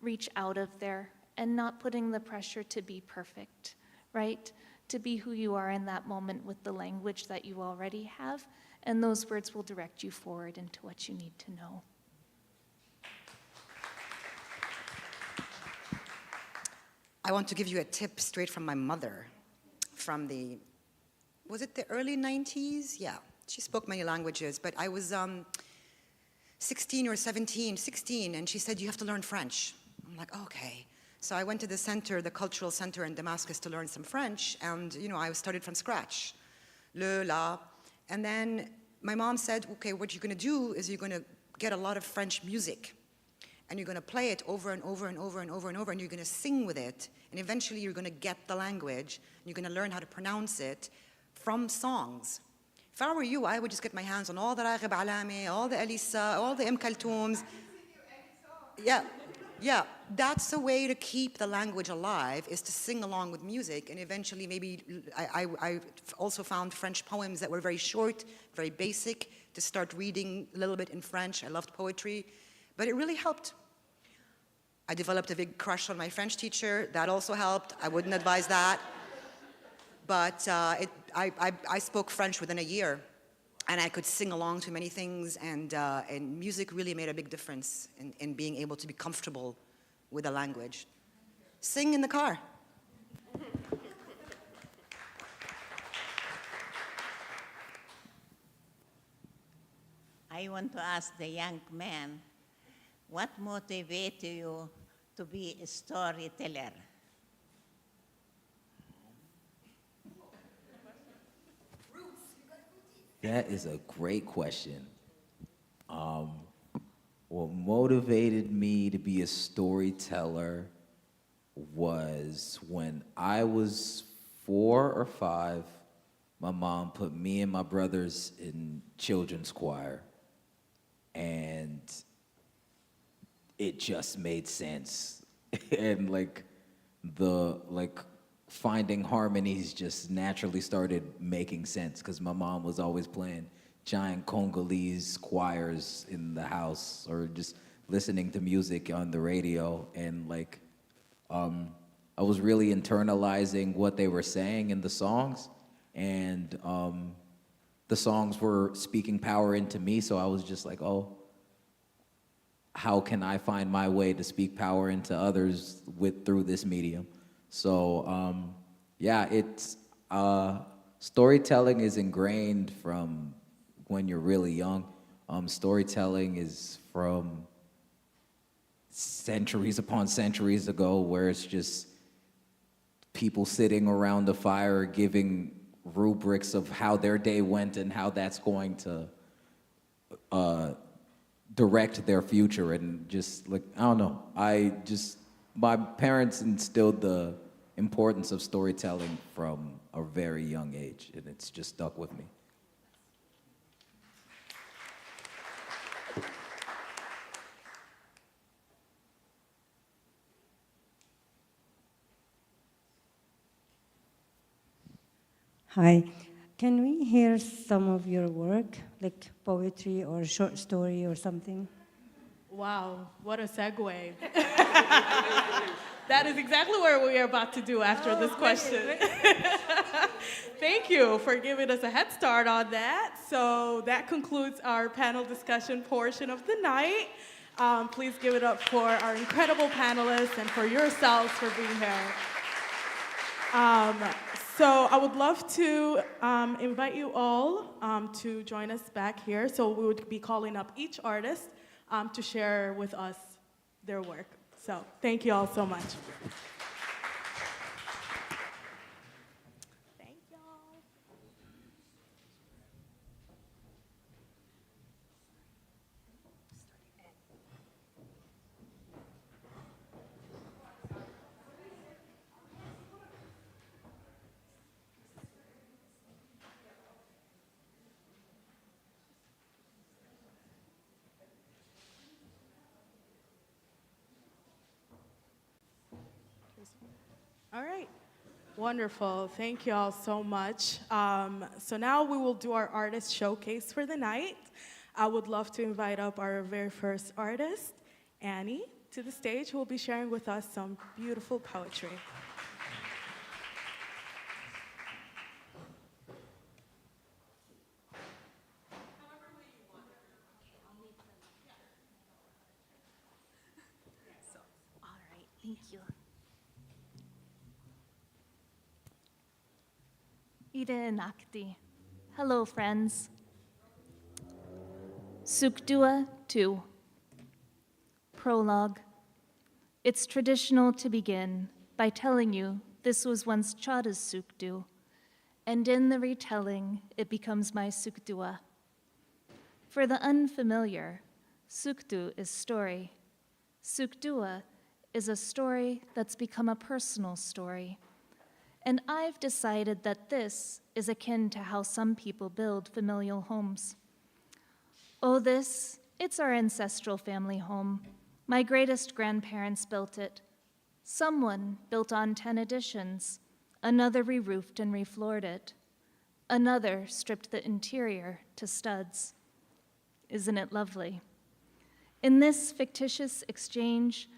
reach out of there and not putting the pressure to be perfect, right? To be who you are in that moment with the language that you already have, and those words will direct you forward into what you need to know. I want to give you a tip straight from my mother from was it the early 90s? Yeah, she spoke many languages, but I was 16 or 16, and she said, you have to learn French. I'm like, okay. So I went to the center, the cultural center in Damascus to learn some French, and I started from scratch, le, la. And then my mom said, okay, what you're gonna do is you're gonna get a lot of French music, and you're gonna play it over and over and over and over and over, and you're gonna sing with it, and eventually you're gonna get the language, and you're gonna learn how to pronounce it from songs. If I were you, I would just get my hands on all the Raghib Alame, all the Elisa, all the Kulthums. Yeah, that's the way to keep the language alive, is to sing along with music, and eventually maybe I also found French poems that were very short, very basic, to start reading a little bit in French. I loved poetry, but it really helped. I developed a big crush on my French teacher. That also helped. I wouldn't advise that. But I spoke French within a year, and I could sing along to many things, and music really made a big difference in being able to be comfortable with a language. Sing in the car. I want to ask the young man, what motivated you to be a storyteller? That is a great question. What motivated me to be a storyteller was when I was 4 or 5, my mom put me and my brothers in children's choir, and it just made sense. And finding harmonies just naturally started making sense because my mom was always playing giant Congolese choirs in the house or just listening to music on the radio, and I was really internalizing what they were saying in the songs, and the songs were speaking power into me, so I was just like, oh, how can I find my way to speak power into others through this medium? So it's storytelling is ingrained from when you're really young. Storytelling is from centuries upon centuries ago, where it's just people sitting around a fire giving rubrics of how their day went and how that's going to direct their future. And just I don't know, my parents instilled the importance of storytelling from a very young age, and it's just stuck with me. Hi. Can we hear some of your work, like poetry or short story or something? Wow, what a segue. That is exactly what we are about to do after this question. Thank you for giving us a head start on that. So that concludes our panel discussion portion of the night. Please give it up for our incredible panelists and for yourselves for being here. So I would love to invite you all to join us back here. So we would be calling up each artist to share with us their work. So thank you all so much. Thank y'all. All right. Wonderful. Thank you all so much. So now we will do our artist showcase for the night. I would love to invite up our very first artist, Annie, to the stage, who will be sharing with us some beautiful poetry. All right, thank you. Ida Enakti. Hello, friends. Sukdua 2. Prologue. It's traditional to begin by telling you this was once Chada's Sukdu, and in the retelling, it becomes my Sukdua. For the unfamiliar, Sukdu is story. Sukdua is a story that's become a personal story. And I've decided that this is akin to how some people build familial homes. Oh, it's our ancestral family home. My greatest grandparents built it. Someone built on 10 additions. Another re-roofed and refloored it. Another stripped the interior to studs. Isn't it lovely? In this fictitious exchange,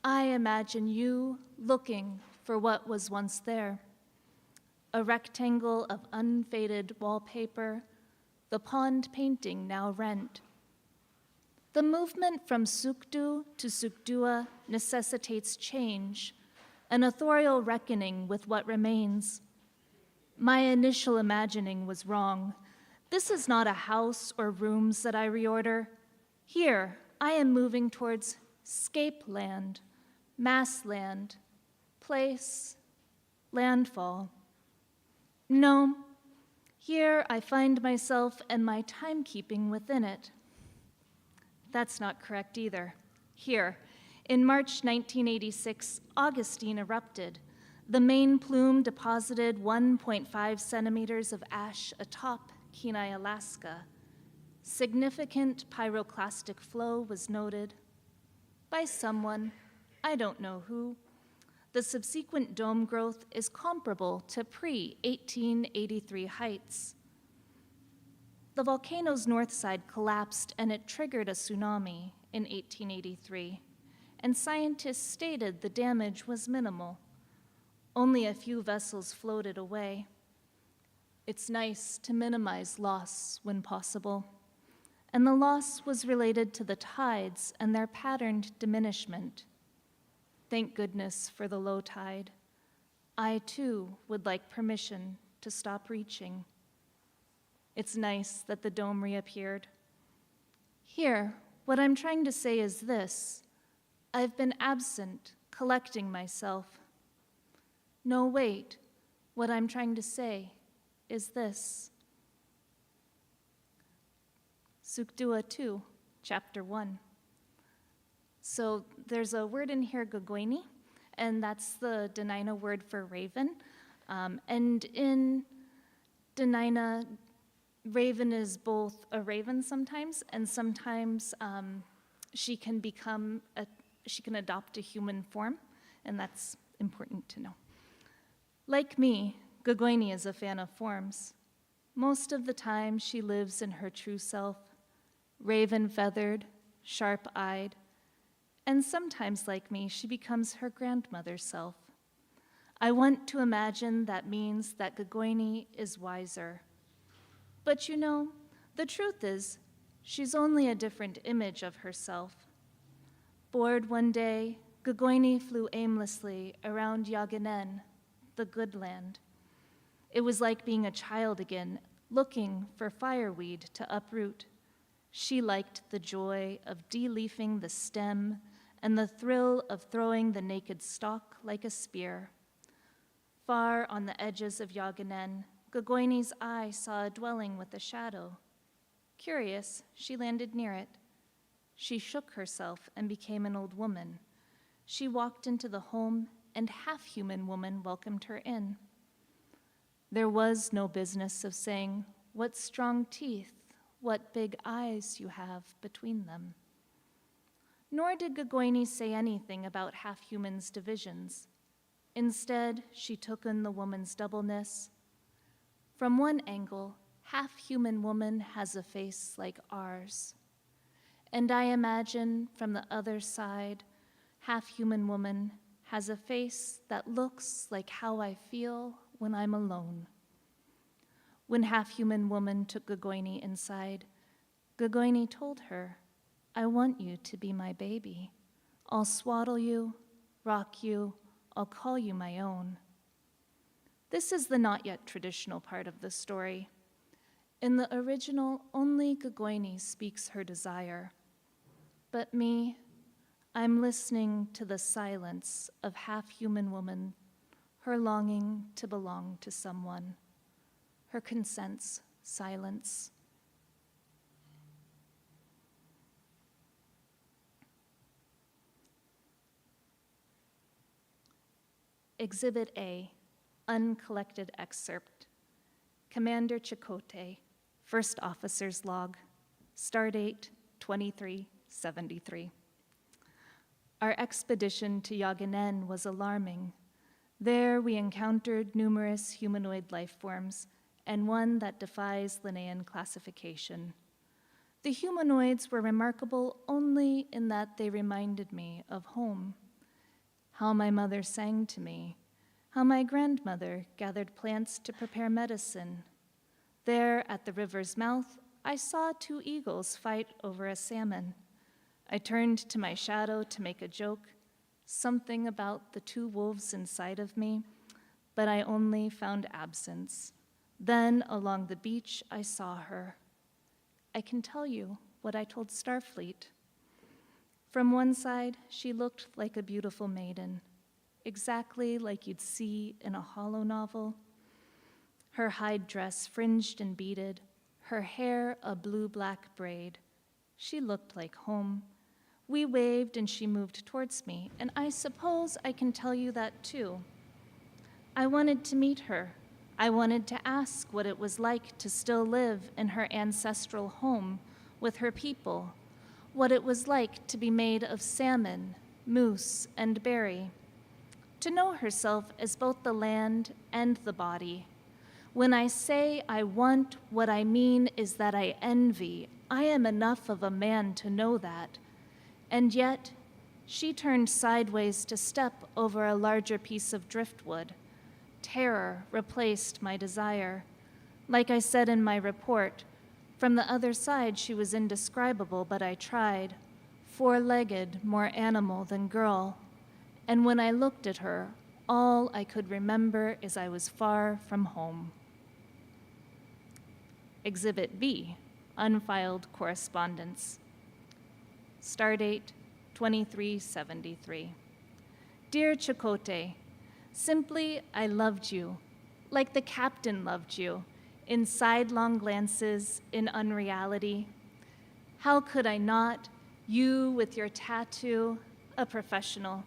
I imagine you looking for what was once there. A rectangle of unfaded wallpaper, the pond painting now rent. The movement from Sukdu to Sukdua necessitates change, an authorial reckoning with what remains. My initial imagining was wrong. This is not a house or rooms that I reorder. Here, I am moving towards scape land, mass land, place, landfall. No, here I find myself and my timekeeping within it. That's not correct either. Here, in March 1986, Augustine erupted. The main plume deposited 1.5 centimeters of ash atop Kenai, Alaska. Significant pyroclastic flow was noted by someone, I don't know who. The subsequent dome growth is comparable to pre-1883 heights. The volcano's north side collapsed and it triggered a tsunami in 1883, and scientists stated the damage was minimal. Only a few vessels floated away. It's nice to minimize loss when possible, and the loss was related to the tides and their patterned diminishment. Thank goodness for the low tide. I, too, would like permission to stop reaching. It's nice that the dome reappeared. Here, what I'm trying to say is this. I've been absent, collecting myself. No, wait. What I'm trying to say is this. Sukdua 2, Chapter 1. So there's a word in here, Gogweni, and that's the Dena'ina word for raven. And in Dena'ina, raven is both a raven sometimes, and sometimes she can adopt a human form, and that's important to know. Like me, Gogoini is a fan of forms. Most of the time, she lives in her true self, raven-feathered, sharp-eyed, and sometimes, like me, she becomes her grandmother's self. I want to imagine that means that Gogoini is wiser. But you know, the truth is, she's only a different image of herself. Bored one day, Gogoini flew aimlessly around Yaganen, the good land. It was like being a child again, looking for fireweed to uproot. She liked the joy of de-leafing the stem and the thrill of throwing the naked stalk like a spear. Far on the edges of Yaganen, Gogoini's eye saw a dwelling with a shadow. Curious, she landed near it. She shook herself and became an old woman. She walked into the home, and half-human woman welcomed her in. There was no business of saying, "What strong teeth, what big eyes you have between them." Nor did Gogoini say anything about half-human's divisions. Instead, she took in the woman's doubleness. From one angle, half-human woman has a face like ours. And I imagine from the other side, half-human woman has a face that looks like how I feel when I'm alone. When half-human woman took Gogoini inside, Gogoini told her, "I want you to be my baby. I'll swaddle you, rock you, I'll call you my own." This is the not yet traditional part of the story. In the original, only Gogoini speaks her desire. But me, I'm listening to the silence of half-human woman, her longing to belong to someone, her consent's silence. Exhibit A, uncollected excerpt. Commander Chakotay, First Officer's Log, Stardate 2373. Our expedition to Yaganen was alarming. There we encountered numerous humanoid life forms, and one that defies Linnaean classification. The humanoids were remarkable only in that they reminded me of home. How my mother sang to me, how my grandmother gathered plants to prepare medicine. There at the river's mouth, I saw two eagles fight over a salmon. I turned to my shadow to make a joke, something about the two wolves inside of me, but I only found absence. Then along the beach, I saw her. I can tell you what I told Starfleet. From one side, she looked like a beautiful maiden, exactly like you'd see in a Hollow novel. Her hide dress fringed and beaded, her hair a blue-black braid. She looked like home. We waved and she moved towards me, and I suppose I can tell you that too. I wanted to meet her. I wanted to ask what it was like to still live in her ancestral home with her people, what it was like to be made of salmon, moose, and berry, to know herself as both the land and the body. When I say I want, what I mean is that I envy. I am enough of a man to know that. And yet, she turned sideways to step over a larger piece of driftwood. Terror replaced my desire. Like I said in my report, from the other side she was indescribable, but I tried. Four-legged, more animal than girl. And when I looked at her, all I could remember is I was far from home. Exhibit B, unfiled correspondence. Stardate 2373. Dear Chakotay, simply I loved you, like the captain loved you, in sidelong glances, in unreality. How could I not? You with your tattoo, a professional.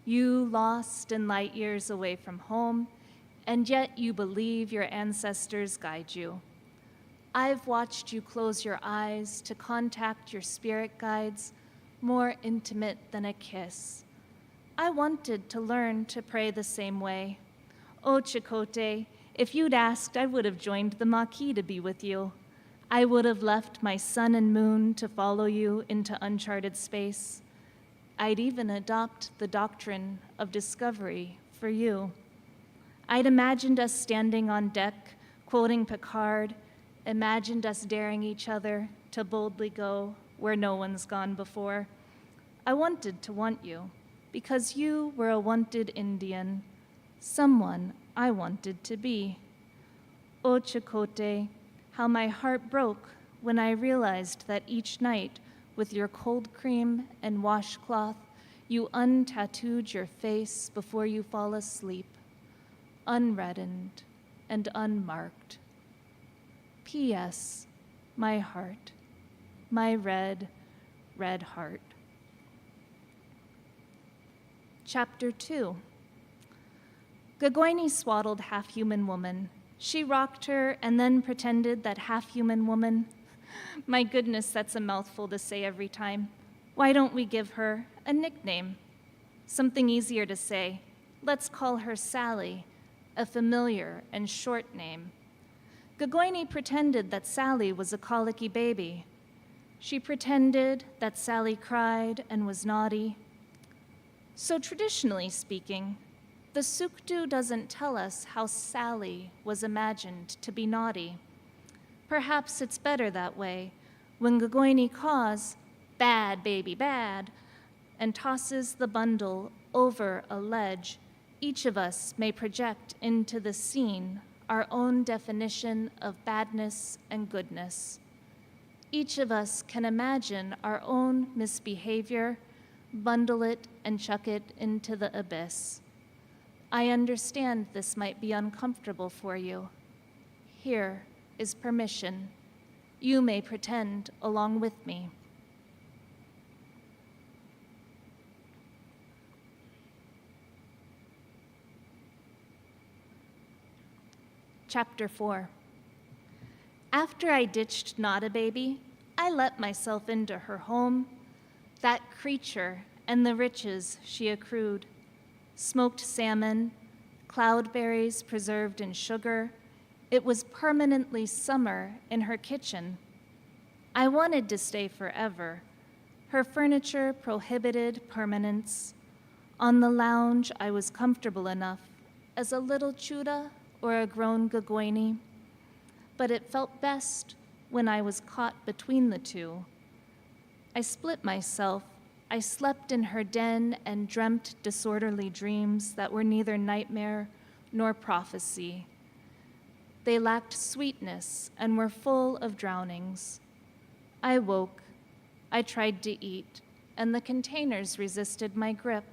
You lost and light years away from home, and yet you believe your ancestors guide you. I've watched you close your eyes to contact your spirit guides, more intimate than a kiss. I wanted to learn to pray the same way. Oh, Chakotay, if you'd asked, I would have joined the Maquis to be with you. I would have left my sun and moon to follow you into uncharted space. I'd even adopt the doctrine of discovery for you. I'd imagined us standing on deck, quoting Picard, imagined us daring each other to boldly go where no one's gone before. I wanted to want you, because you were a wanted Indian, someone I wanted to be. O Chakotay, how my heart broke when I realized that each night, with your cold cream and washcloth, you untattooed your face before you fall asleep, unreddened and unmarked. P.S. My heart, my red, red heart. Chapter 2. Gagwaini swaddled half-human woman. She rocked her and then pretended that half-human woman. My goodness, that's a mouthful to say every time. Why don't we give her a nickname? Something easier to say. Let's call her Sally, a familiar and short name. Gagwaini pretended that Sally was a colicky baby. She pretended that Sally cried and was naughty. So traditionally speaking, the Sukdu doesn't tell us how Sally was imagined to be naughty. Perhaps it's better that way. When Gagwaini caws, bad baby bad, and tosses the bundle over a ledge, each of us may project into the scene our own definition of badness and goodness. Each of us can imagine our own misbehavior, bundle it, and chuck it into the abyss. I understand this might be uncomfortable for you. Here is permission. You may pretend along with me. Chapter 4. After I ditched Nada Baby, I let myself into her home, that creature and the riches she accrued. Smoked salmon, cloudberries preserved in sugar. It was permanently summer in her kitchen. I wanted to stay forever. Her furniture prohibited permanence. On the lounge, I was comfortable enough as a little Chuda or a grown Gagwaini, but it felt best when I was caught between the two. I split myself. I slept in her den and dreamt disorderly dreams that were neither nightmare nor prophecy. They lacked sweetness and were full of drownings. I woke. I tried to eat, and the containers resisted my grip.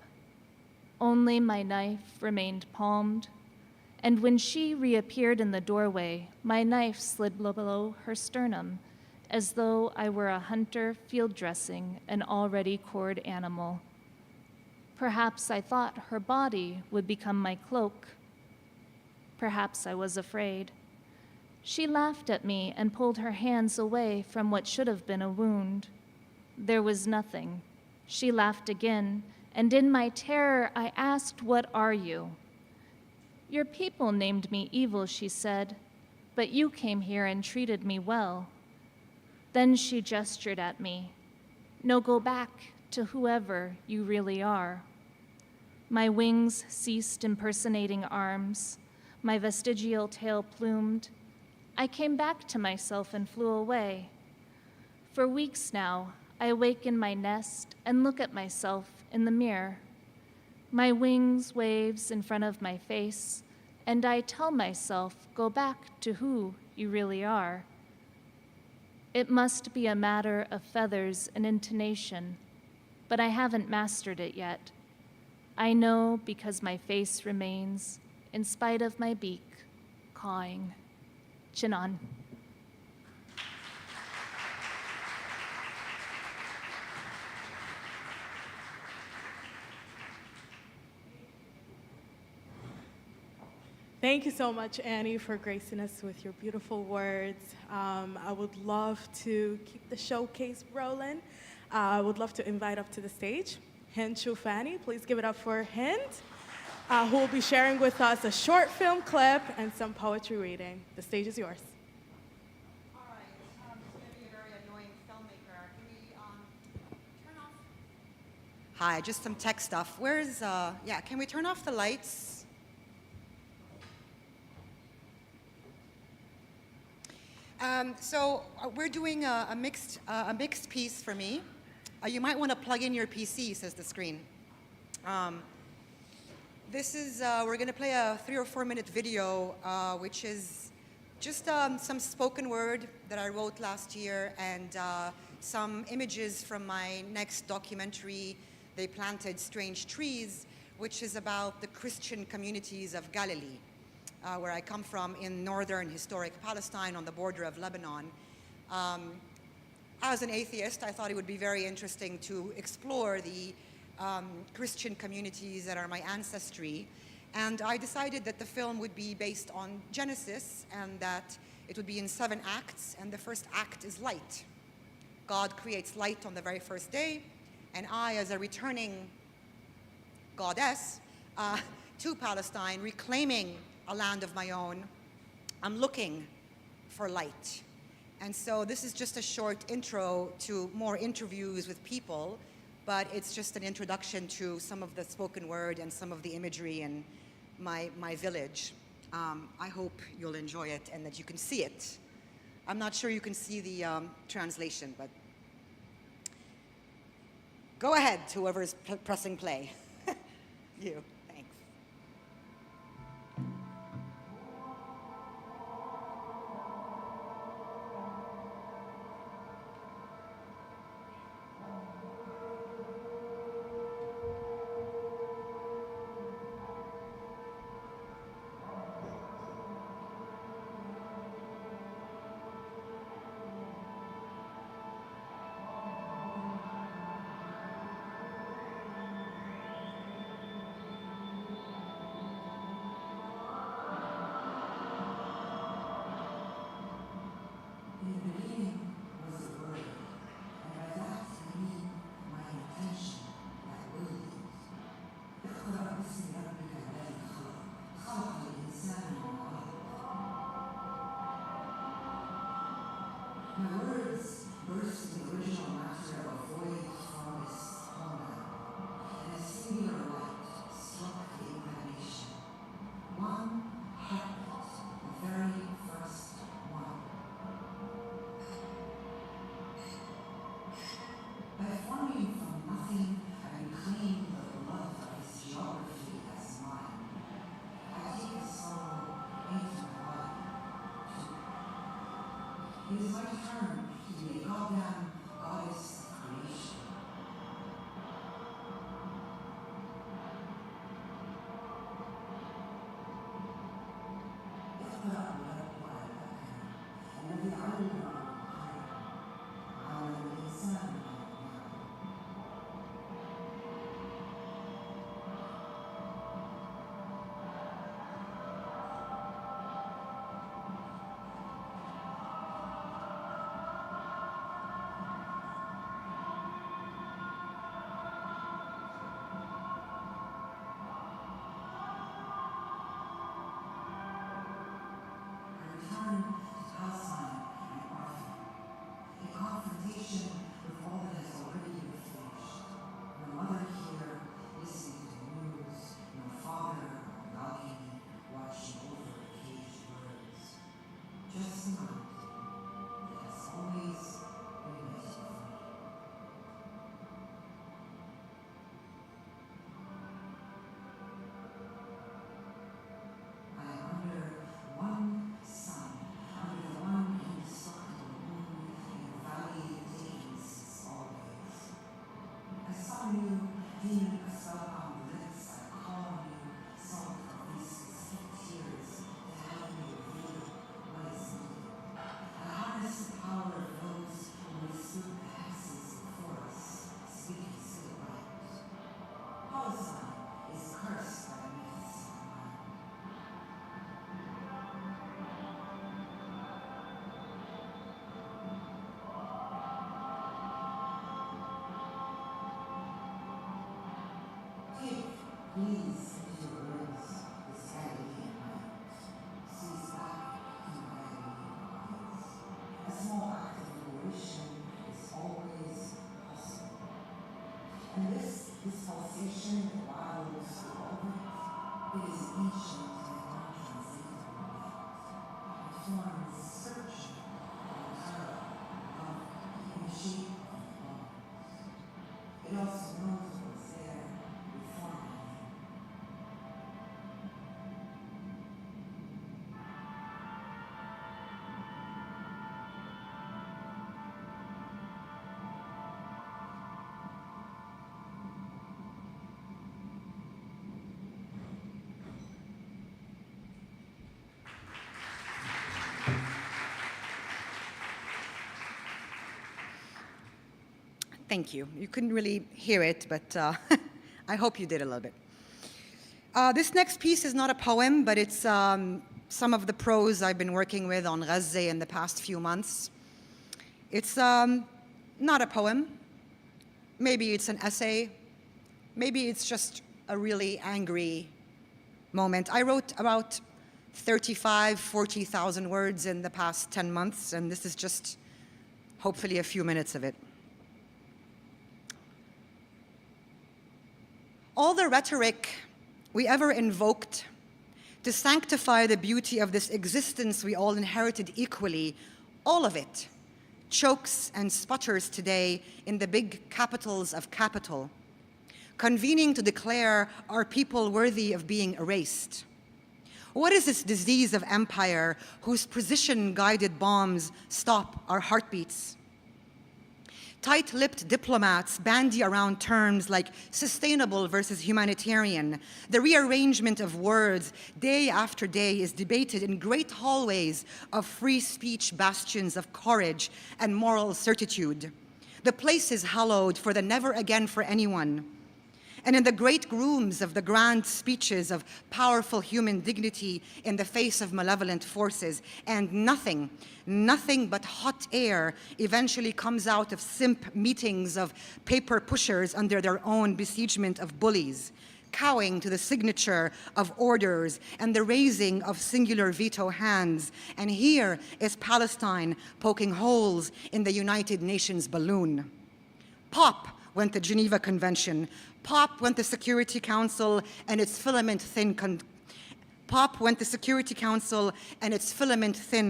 Only my knife remained palmed, and when she reappeared in the doorway, my knife slid below her sternum, as though I were a hunter field dressing an already cored animal. Perhaps I thought her body would become my cloak. Perhaps I was afraid. She laughed at me and pulled her hands away from what should have been a wound. There was nothing. She laughed again, and in my terror I asked, "What are you?" "Your people named me evil," she said, "but you came here and treated me well." Then she gestured at me. "No, go back to whoever you really are." My wings ceased impersonating arms. My vestigial tail plumed. I came back to myself and flew away. For weeks now, I wake in my nest and look at myself in the mirror. My wings waves in front of my face, and I tell myself, "Go back to who you really are." It must be a matter of feathers and intonation, but I haven't mastered it yet. I know because my face remains, in spite of my beak, cawing. Chinan. Thank you so much, Annie, for gracing us with your beautiful words. I would love to keep the showcase rolling. I would love to invite up to the stage Hind Chufani. Please give it up for Hind, who will be sharing with us a short film clip and some poetry reading. The stage is yours. All right. This is going to be a very annoying filmmaker. Can we turn off? Hi, just some tech stuff. Can we turn off the lights? We're doing a mixed piece for me. You might want to plug in your PC, says the screen. We're going to play a 3 or 4 minute video, which is just some spoken word that I wrote last year and some images from my next documentary, They Planted Strange Trees, which is about the Christian communities of Galilee, where I come from in northern historic Palestine on the border of Lebanon. As an atheist, I thought it would be very interesting to explore the Christian communities that are my ancestry. And I decided that the film would be based on Genesis and that it would be in 7 acts, and the first act is light. God creates light on the very first day, and I, as a returning goddess to Palestine, reclaiming a land of my own, I'm looking for light. And so this is just a short intro to more interviews with people, but it's just an introduction to some of the spoken word and some of the imagery in my village. I hope you'll enjoy it and that you can see it. I'm not sure you can see the translation, but go ahead, whoever's pressing play. You. Thanks. Please, with your words, the Saturday night, sees back in my eyes. A small act of liberation is always possible. And this pulsation that rattles through all of it, it is ancient and non-translatable yet. It forms searching on terror of in the shape of love. It also knows what's there before me. Thank you. You couldn't really hear it, but I hope you did a little bit. This next piece is not a poem, but it's some of the prose I've been working with on Gaza in the past few months. It's not a poem. Maybe it's an essay. Maybe it's just a really angry moment. I wrote about 40,000 words in the past 10 months, and this is just hopefully a few minutes of it. All the rhetoric we ever invoked to sanctify the beauty of this existence we all inherited equally, all of it chokes and sputters today in the big capitals of capital, convening to declare our people worthy of being erased. What is this disease of empire whose precision-guided bombs stop our heartbeats? Tight-lipped diplomats bandy around terms like sustainable versus humanitarian. The rearrangement of words day after day is debated in great hallways of free speech bastions of courage and moral certitude. The place is hallowed for the never again for anyone. And in the great rooms of the grand speeches of powerful human dignity in the face of malevolent forces, and nothing but hot air eventually comes out of simp meetings of paper pushers under their own besiegement of bullies, cowing to the signature of orders and the raising of singular veto hands. And here is Palestine poking holes in the United Nations balloon. Pop went the Geneva Convention. Pop went the Security Council and its filament-thin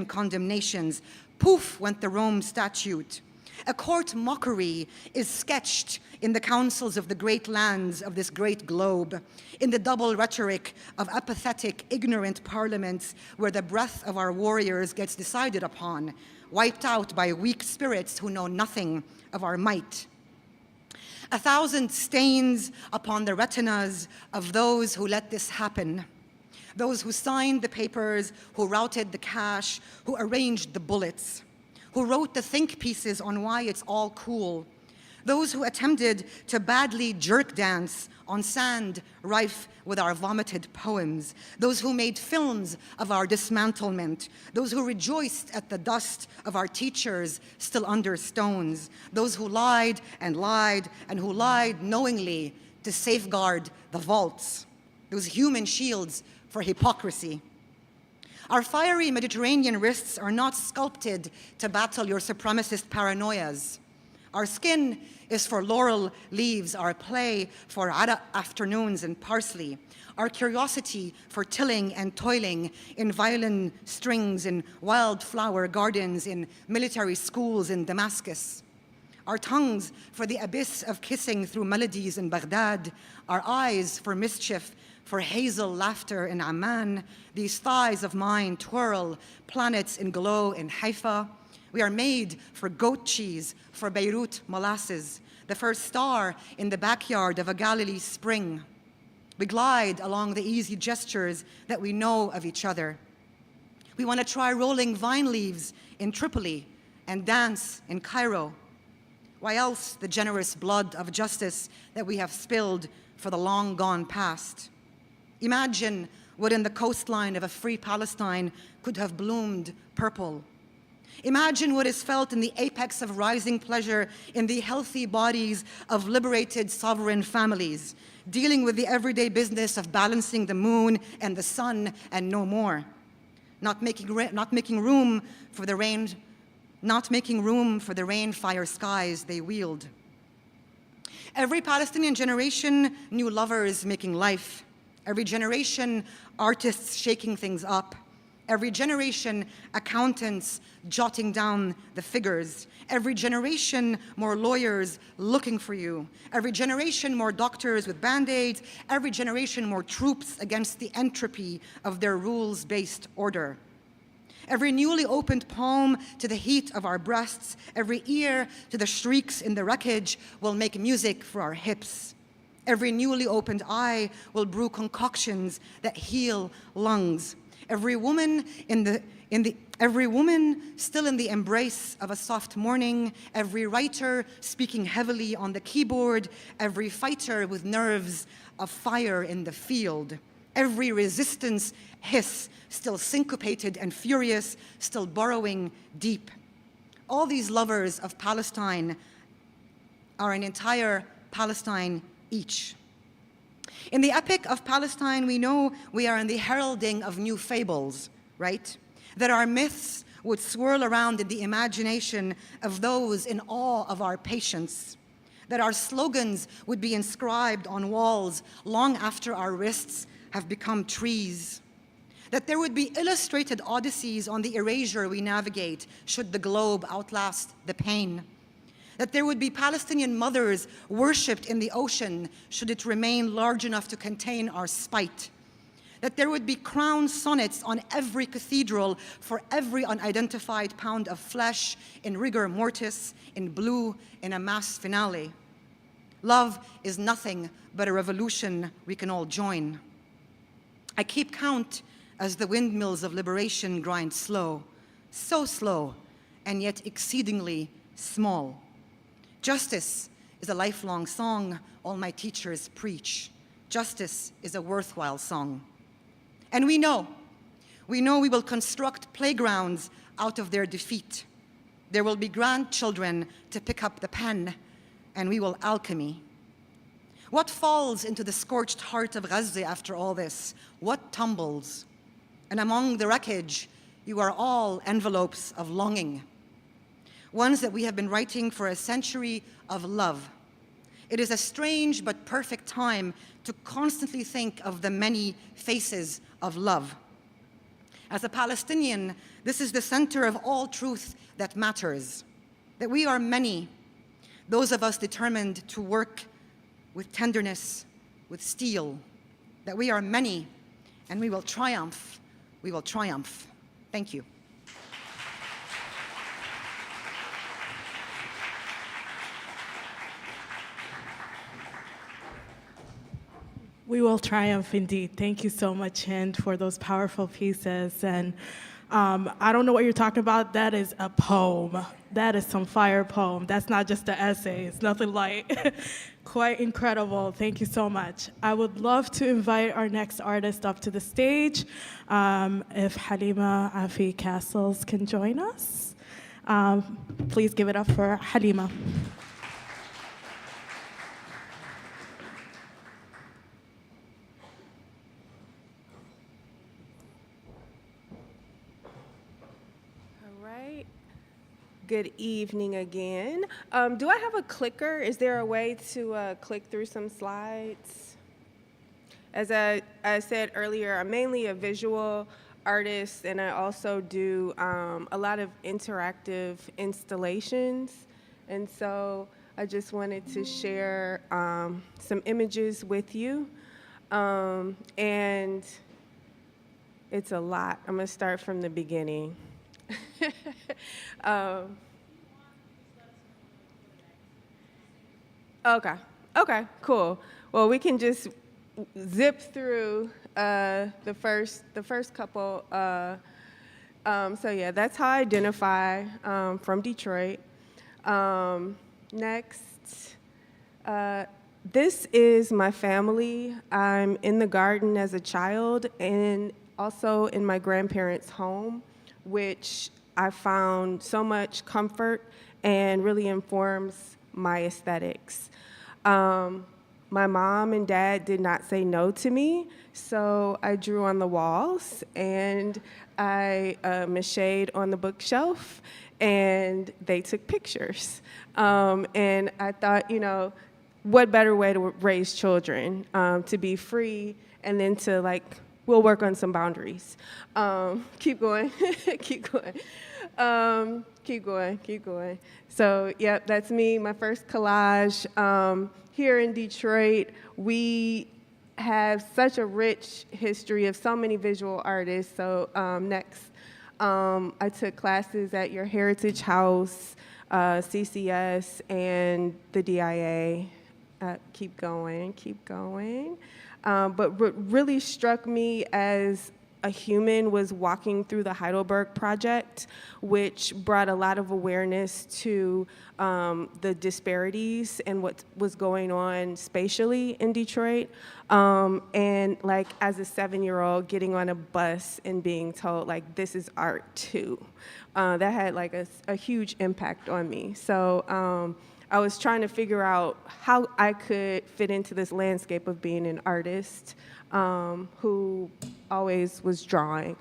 condemnations. Poof went the Rome Statute. A court mockery is sketched in the councils of the great lands of this great globe, in the double rhetoric of apathetic, ignorant parliaments where the breath of our warriors gets decided upon, wiped out by weak spirits who know nothing of our might. 1,000 stains upon the retinas of those who let this happen, those who signed the papers, who routed the cash, who arranged the bullets, who wrote the think pieces on why it's all cool, those who attempted to badly jerk dance on sand rife with our vomited poems, those who made films of our dismantlement, those who rejoiced at the dust of our teachers still under stones, those who lied and lied and who lied knowingly to safeguard the vaults, those human shields for hypocrisy. Our fiery Mediterranean wrists are not sculpted to battle your supremacist paranoias. Our skin is for laurel leaves, our play for afternoons and parsley, our curiosity for tilling and toiling in violin strings in wildflower gardens in military schools in Damascus, our tongues for the abyss of kissing through melodies in Baghdad, our eyes for mischief, for hazel laughter in Amman. These thighs of mine twirl planets in glow in Haifa. We are made for goat cheese, for Beirut molasses, the first star in the backyard of a Galilee spring. We glide along the easy gestures that we know of each other. We want to try rolling vine leaves in Tripoli and dance in Cairo. Why else the generous blood of justice that we have spilled for the long gone past? Imagine what in the coastline of a free Palestine could have bloomed purple. Imagine what is felt in the apex of rising pleasure in the healthy bodies of liberated sovereign families, dealing with the everyday business of balancing the moon and the sun and no more. Not making room for the rain fire skies they wield. Every Palestinian generation, new lovers making life. Every generation, artists shaking things up. Every generation, accountants jotting down the figures. Every generation, more lawyers looking for you. Every generation, more doctors with band-aids. Every generation, more troops against the entropy of their rules-based order. Every newly opened palm to the heat of our breasts, every ear to the shrieks in the wreckage will make music for our hips. Every newly opened eye will brew concoctions that heal lungs. Every woman still in the embrace of a soft morning, every writer speaking heavily on the keyboard, every fighter with nerves of fire in the field, every resistance hiss, still syncopated and furious, still burrowing deep. All these lovers of Palestine are an entire Palestine each. In the epic of Palestine, we know we are in the heralding of new fables, right? That our myths would swirl around in the imagination of those in awe of our patience. That our slogans would be inscribed on walls long after our wrists have become trees. That there would be illustrated odysseys on the erasure we navigate should the globe outlast the pain. That there would be Palestinian mothers worshipped in the ocean should it remain large enough to contain our spite. That there would be crown sonnets on every cathedral for every unidentified pound of flesh in rigor mortis, in blue, in a mass finale. Love is nothing but a revolution we can all join. I keep count as the windmills of liberation grind slow, so slow, and yet exceedingly small. Justice is a lifelong song all my teachers preach. Justice is a worthwhile song. And we know we will construct playgrounds out of their defeat. There will be grandchildren to pick up the pen, and we will alchemy. What falls into the scorched heart of Gaza after all this? What tumbles? And among the wreckage, you are all envelopes of longing. Ones that we have been writing for a century of love. It is a strange but perfect time to constantly think of the many faces of love. As a Palestinian, this is the center of all truth that matters, that we are many, those of us determined to work with tenderness, with steel, that we are many, and we will triumph. We will triumph. Thank you. We will triumph indeed. Thank you so much, Hind, for those powerful pieces. And I don't know what you're talking about. That is a poem. That is some fire poem. That's not just an essay. It's nothing light. Quite incredible. Thank you so much. I would love to invite our next artist up to the stage. If Halima Afi Castles can join us. Please give it up for Halima. Good evening again. Do I have a clicker? Is there a way to click through some slides? As I said earlier, I'm mainly a visual artist, and I also do a lot of interactive installations. And so I just wanted to share some images with you. And it's a lot. I'm going to start from the beginning. Okay, cool. Well, we can just zip through the first couple. So yeah, that's how I identify from Detroit. Next, this is my family. I'm in the garden as a child and also in my grandparents' home, which I found so much comfort and really informs my aesthetics. My mom and dad did not say no to me, so I drew on the walls and I macheted on the bookshelf, and they took pictures. And I thought, what better way to raise children, to be free and then to we'll work on some boundaries. Keep going, keep going, keep going. So, yep, that's me, my first collage. Here in Detroit, we have such a rich history of so many visual artists. So next, I took classes at your Heritage House, CCS, and the DIA. Keep going, keep going. But what really struck me as a human was walking through the Heidelberg Project, which brought a lot of awareness to the disparities and what was going on spatially in Detroit. And as a 7-year-old, getting on a bus and being told, this is art too. That had a huge impact on me. So I was trying to figure out how I could fit into this landscape of being an artist who always was drawing.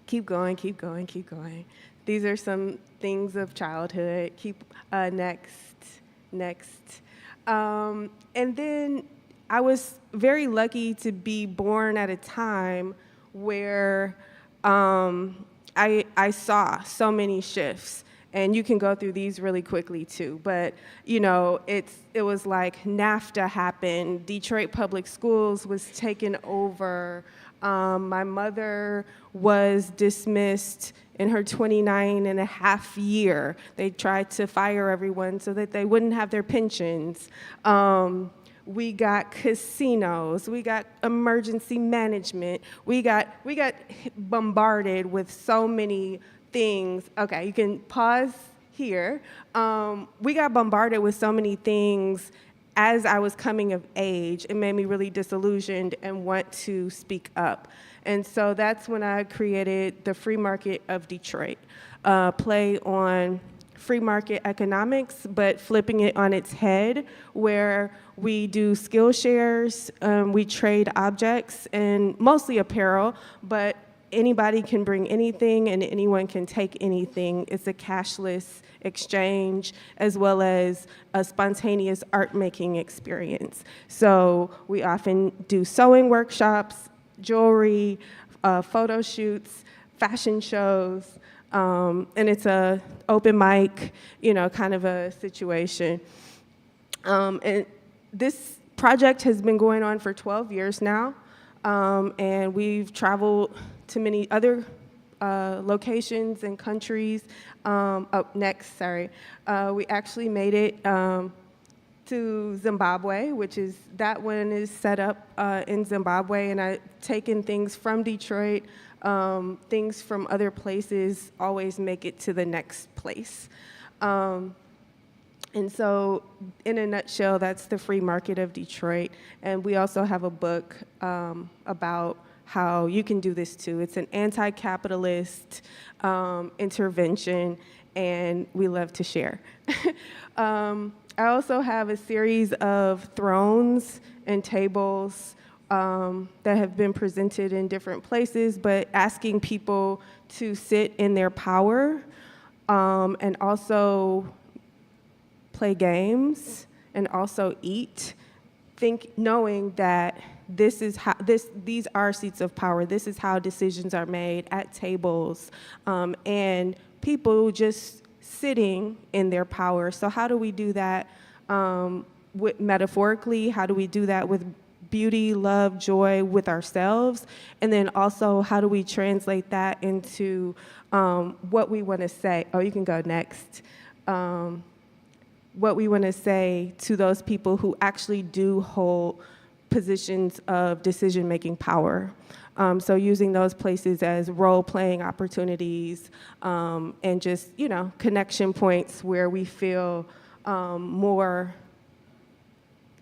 Keep going, keep going, keep going. These are some things of childhood. Keep next. And then I was very lucky to be born at a time where I saw so many shifts. And you can go through these really quickly too, but it was like NAFTA happened, Detroit Public Schools was taken over, my mother was dismissed in her 29 and a half year. They tried to fire everyone so that they wouldn't have their pensions. We got casinos, we got emergency management, we got bombarded with so many things. Okay, you can pause here. We got bombarded with so many things as I was coming of age. It made me really disillusioned and want to speak up. And so that's when I created the Free Market of Detroit, play on free market economics, but flipping it on its head, where we do skill shares, we trade objects, and mostly apparel, but anybody can bring anything and anyone can take anything. It's a cashless exchange as well as a spontaneous art-making experience. So we often do sewing workshops, jewelry, photo shoots, fashion shows, and it's a open mic, kind of a situation. And this project has been going on for 12 years now, and we've traveled to many other locations and countries. We actually made it to Zimbabwe, that one is set up in Zimbabwe, and I've taken things from Detroit, things from other places always make it to the next place. And so, in a nutshell, that's the Free Market of Detroit. And we also have a book about how you can do this too. It's an anti-capitalist intervention, and we love to share. I also have a series of thrones and tables that have been presented in different places, but asking people to sit in their power and also play games and also eat, knowing that these are seats of power. This is how decisions are made at tables, and people just sitting in their power. So how do we do that metaphorically? How do we do that with beauty, love, joy with ourselves? And then also, how do we translate that into what we want to say? Oh, you can go next. What we want to say to those people who actually do hold positions of decision-making power. So using those places as role-playing opportunities and just, connection points where we feel more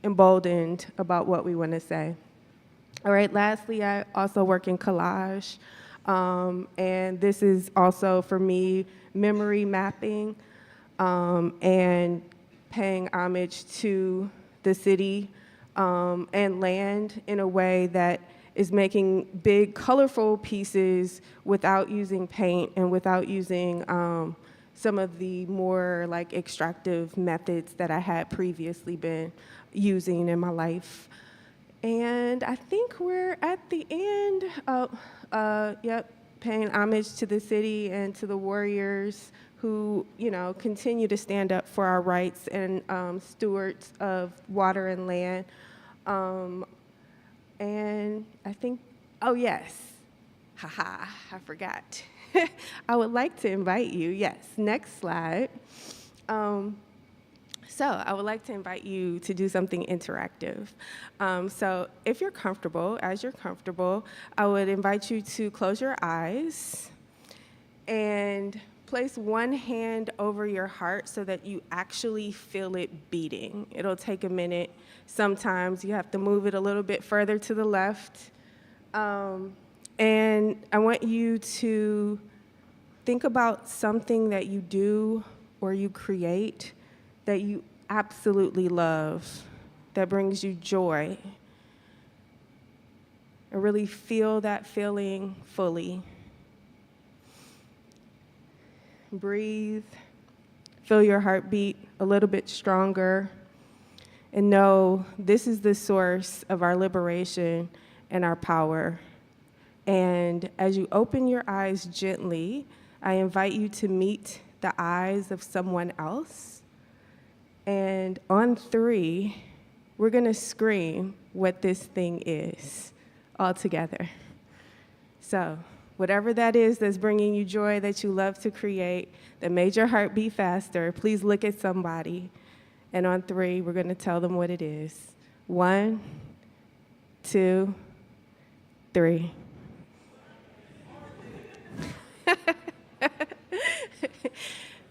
emboldened about what we want to say. All right, lastly, I also work in collage. And this is also, for me, memory mapping and paying homage to the city and land in a way that is making big, colorful pieces without using paint and without using some of the more like extractive methods that I had previously been using in my life. And I think we're at the end. Yep, paying homage to the city and to the warriors who, continue to stand up for our rights and stewards of water and land. And I think, oh yes, haha, I forgot. I would like to invite you, yes, next slide. So I would like to invite you to do something interactive. So if you're comfortable, as you're comfortable, I would invite you to close your eyes and place one hand over your heart so that you actually feel it beating. It'll take a minute. Sometimes you have to move it a little bit further to the left. And I want you to think about something that you do or you create that you absolutely love, that brings you joy. And really feel that feeling fully. Breathe, feel your heartbeat a little bit stronger, and know this is the source of our liberation and our power. And as you open your eyes gently, I invite you to meet the eyes of someone else. And on 3, we're gonna scream what this thing is all together. So, whatever that is that's bringing you joy, that you love to create, that made your heart beat faster, please look at somebody. And on 3, we're gonna tell them what it is. 1, 2, 3.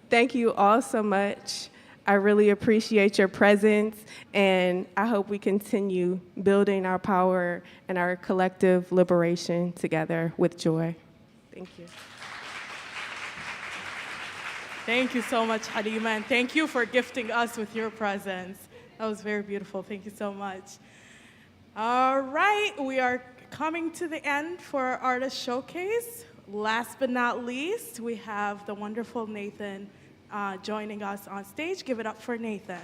Thank you all so much. I really appreciate your presence, and I hope we continue building our power and our collective liberation together with joy. Thank you. Thank you so much, Halima, and thank you for gifting us with your presence. That was very beautiful. Thank you so much. All right, we are coming to the end for our artist showcase. Last but not least, we have the wonderful Nathan joining us on stage. Give it up for Nathan.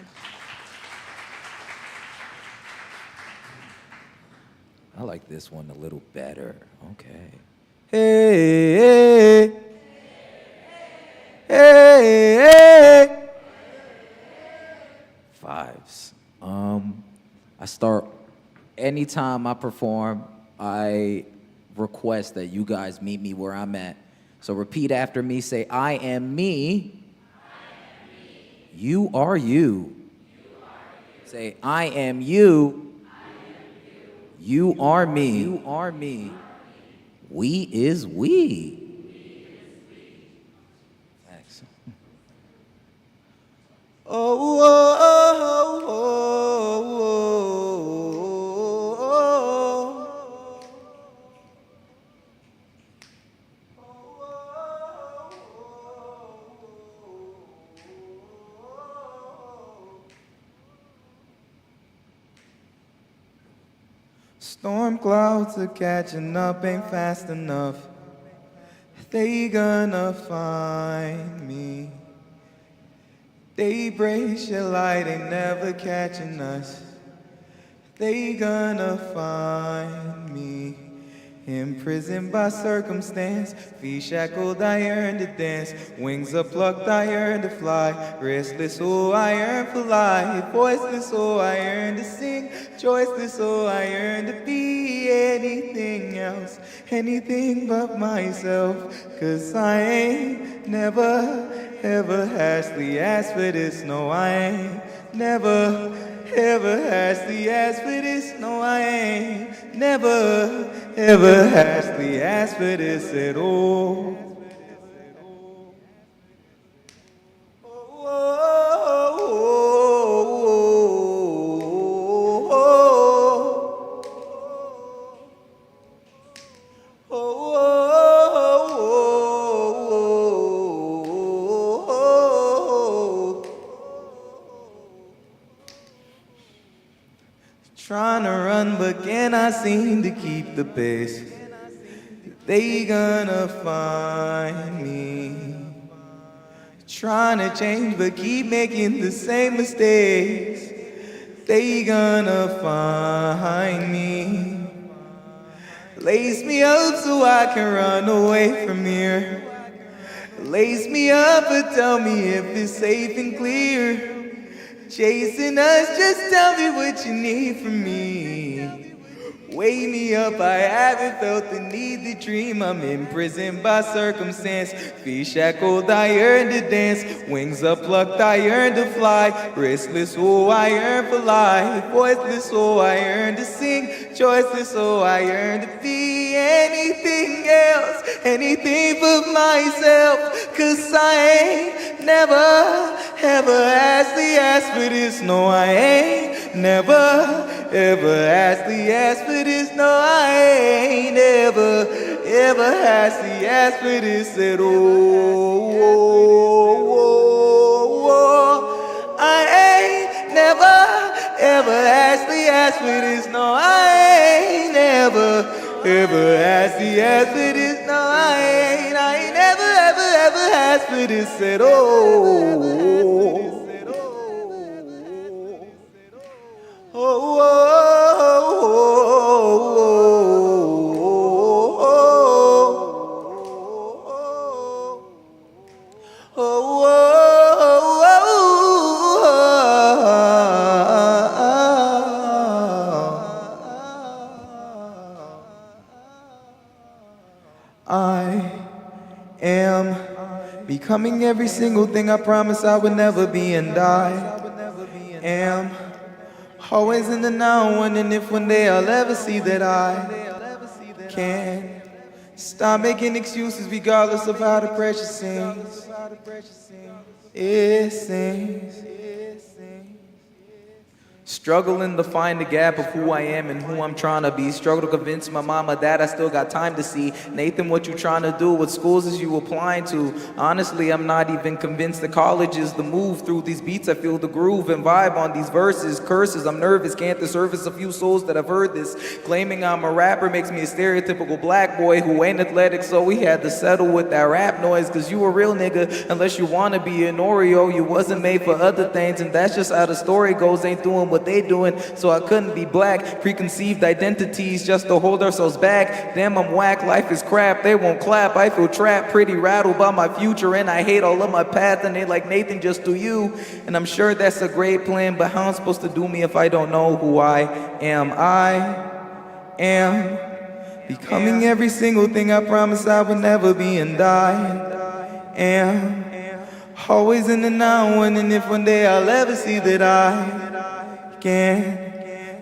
I like this one a little better. Okay. Hey, hey, hey, hey. 5s. I start, anytime I perform, I request that you guys meet me where I'm at. So repeat after me, say, I am me. You are you. Say, I am you. You are me. You are me. We is we. Thanks. Oh, oh, oh, oh, storm clouds are catching up, ain't fast enough. They gonna find me. They brace your light, ain't never catching us. They gonna find me. Imprisoned by circumstance, feet shackled, I yearn to dance. Wings are plucked, I yearn to fly. Restless, oh, I yearn for life. Voiceless, oh, I yearn to sing. Choiceless, oh, I yearn to be anything else, anything but myself. 'Cause I ain't never, ever hastily asked for this. No, I ain't never, ever hastily asked for this. No, I ain't never, ever hastily asked for this at all. Oh, Trying to run, but cannot seem to keep the pace. They gonna find me. Trying to change, but keep making the same mistakes. They gonna find me. Lace me up so I can run away from here. Lace me up, but tell me if it's safe and clear. Chasing us, just tell me what you need from me. Wake me up, I haven't felt the need to dream. I'm imprisoned by circumstance. Feet shackled, I yearn to dance. Wings upplucked, I yearn to fly. Restless, oh, I yearn for life. Voiceless, oh, I yearn to sing. Choiceless, oh, I yearn to be anything else. Anything but myself. 'Cause I ain't never, ever asked for this. No, I ain't never, ever asked for this. No, I ain't never, ever asked for this at all. I ain't never, ever asked for this. No, I ain't never, ever asked for this. No, I ain't never, ever asked for this at all. I am becoming every single thing I promised I would never be, and I am always in the now, wondering if one day I'll ever see that I can stop making excuses regardless of how the pressure seems. It seems. Struggling to find the gap of who I am and who I'm trying to be. Struggle to convince my mama that I still got time to see. Nathan, what you trying to do? What schools is you applying to? Honestly, I'm not even convinced that college is the move. Through these beats, I feel the groove and vibe on these verses. Curses, I'm nervous, can't disservice a few souls that have heard this. Claiming I'm a rapper makes me a stereotypical black boy who ain't athletic, so we had to settle with that rap noise. Cause you a real nigga, unless you wanna be an Oreo. You wasn't made for other things, and that's just how the story goes. Ain't doing what they doing, so I couldn't be black. Preconceived identities just to hold ourselves back. Damn, I'm whack, life is crap, they won't clap. I feel trapped, pretty rattled by my future, and I hate all of my path. And they like, Nathan, just do you. And I'm sure that's a great plan, but how I'm supposed to do me if I don't know who I am? I am becoming every single thing I promised I would never be, and I am always in the now, wondering if one day I'll ever see that I can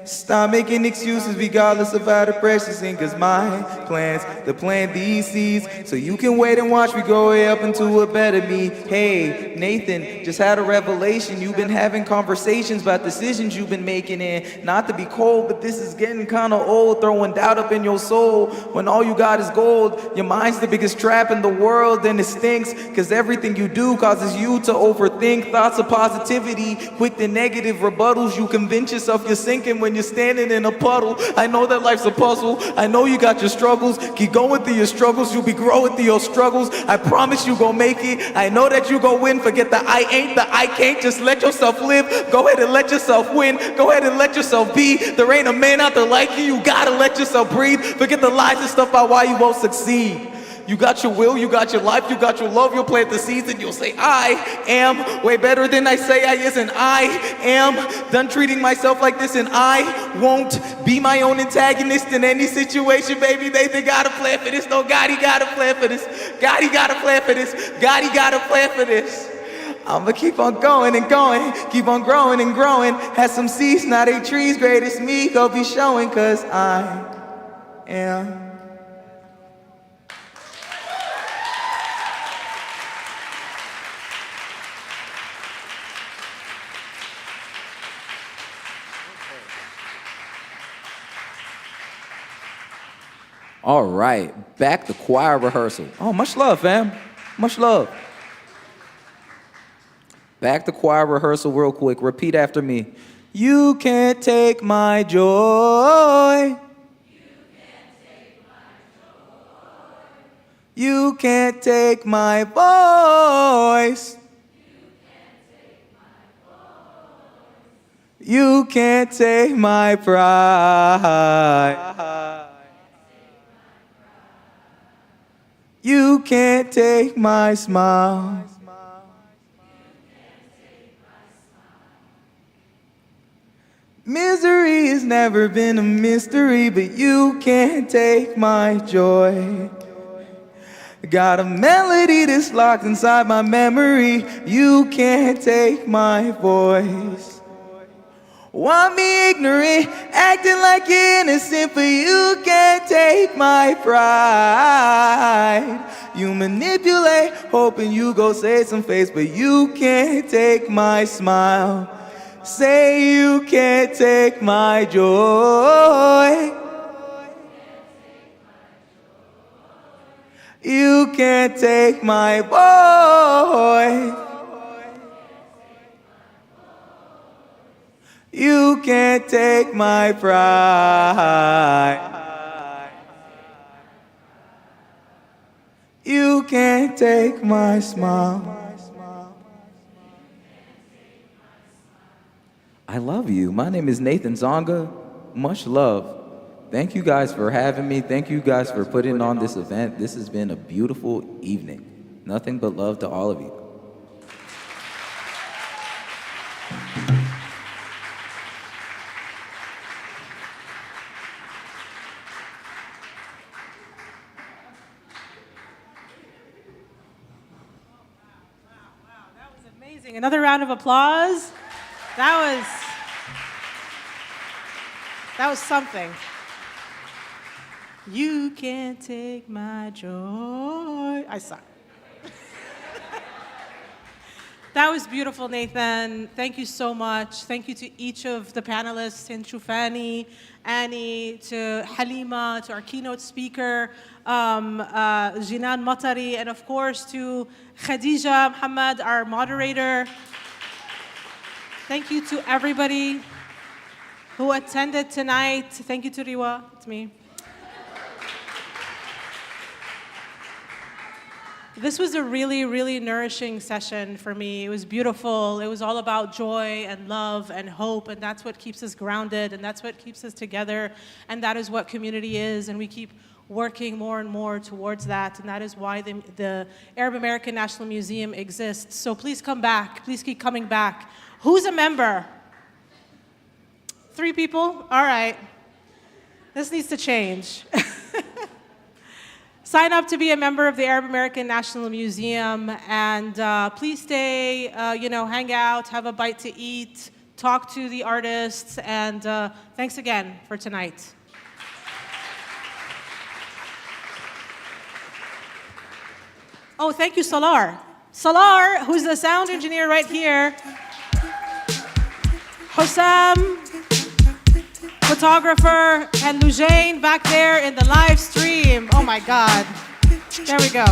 stop making excuses regardless of how the pressure's in. Cause my plans, the plan these seeds, so you can wait and watch me grow way up into a better me. Hey, Nathan, just had a revelation. You've been having conversations about decisions you've been making, and not to be cold, but this is getting kinda old, throwing doubt up in your soul. When all you got is gold, your mind's the biggest trap in the world, and it stinks. Cause everything you do causes you to overthink. Thoughts of positivity, quick to negative rebuttals. You convince yourself you're sinking when you're standing in a puddle. I know that life's a puzzle. I know you got your struggles. Keep going through your struggles. You'll be growing through your struggles. I promise you gon' make it. I know that you gon' win. Forget the I ain't, the I can't. Just let yourself live. Go ahead and let yourself win. Go ahead and let yourself be. There ain't a man out there like you. You gotta let yourself breathe. Forget the lies and stuff about why you won't succeed. You got your will, you got your life, you got your love. You'll plant the seeds and you'll say, I am way better than I say I is, and I am done treating myself like this, and I won't be my own antagonist in any situation, baby. They gotta plan for this. No, God, he gotta plan for this. God, he gotta plan for this. God, he gotta plan for this. I'ma keep on going and going, keep on growing and growing. Had some seeds, now they trees, greatest me, go be showing, cause I am. All right, back to choir rehearsal. Oh, much love, fam. Much love. Back to choir rehearsal real quick. Repeat after me. You can't take my joy. You can't take my voice. You can't take my pride. You can't take my smile. Misery has never been a mystery, but you can't take my joy. Got a melody that's locked inside my memory. You can't take my voice. Want me ignorant, acting like you're innocent, but you can't take my pride. You manipulate, hoping you go save some face, but you can't take my smile. Say you can't take my joy. You can't take my voice. You can't take my pride. You can't take my smile. I love you. My name is Nathan Zonga. Much love. Thank you guys for having me. Thank you guys for putting on this event. This has been a beautiful evening. Nothing but love to all of you. Amazing. Another round of applause. That was something. You can't take my joy. I suck. That was beautiful, Nathan. Thank you so much. Thank you to each of the panelists, Shufani, Annie, to Halima, to our keynote speaker, Jinan Matari, and of course to Khadija Muhammad, our moderator. Thank you to everybody who attended tonight. Thank you to Riwa. It's me. This was a really, really nourishing session for me. It was beautiful. It was all about joy and love and hope, and that's what keeps us grounded, and that's what keeps us together, and that is what community is, and we keep working more and more towards that, and that is why the Arab American National Museum exists. So please come back. Please keep coming back. Who's a member? 3 people? All right. This needs to change. Sign up to be a member of the Arab American National Museum, and please stay, hang out, have a bite to eat, talk to the artists, and thanks again for tonight. Oh, thank you, Salar. Salar, who's the sound engineer right here. Hossam, photographer, and Lujain back there in the live stream. Oh my God. There we go.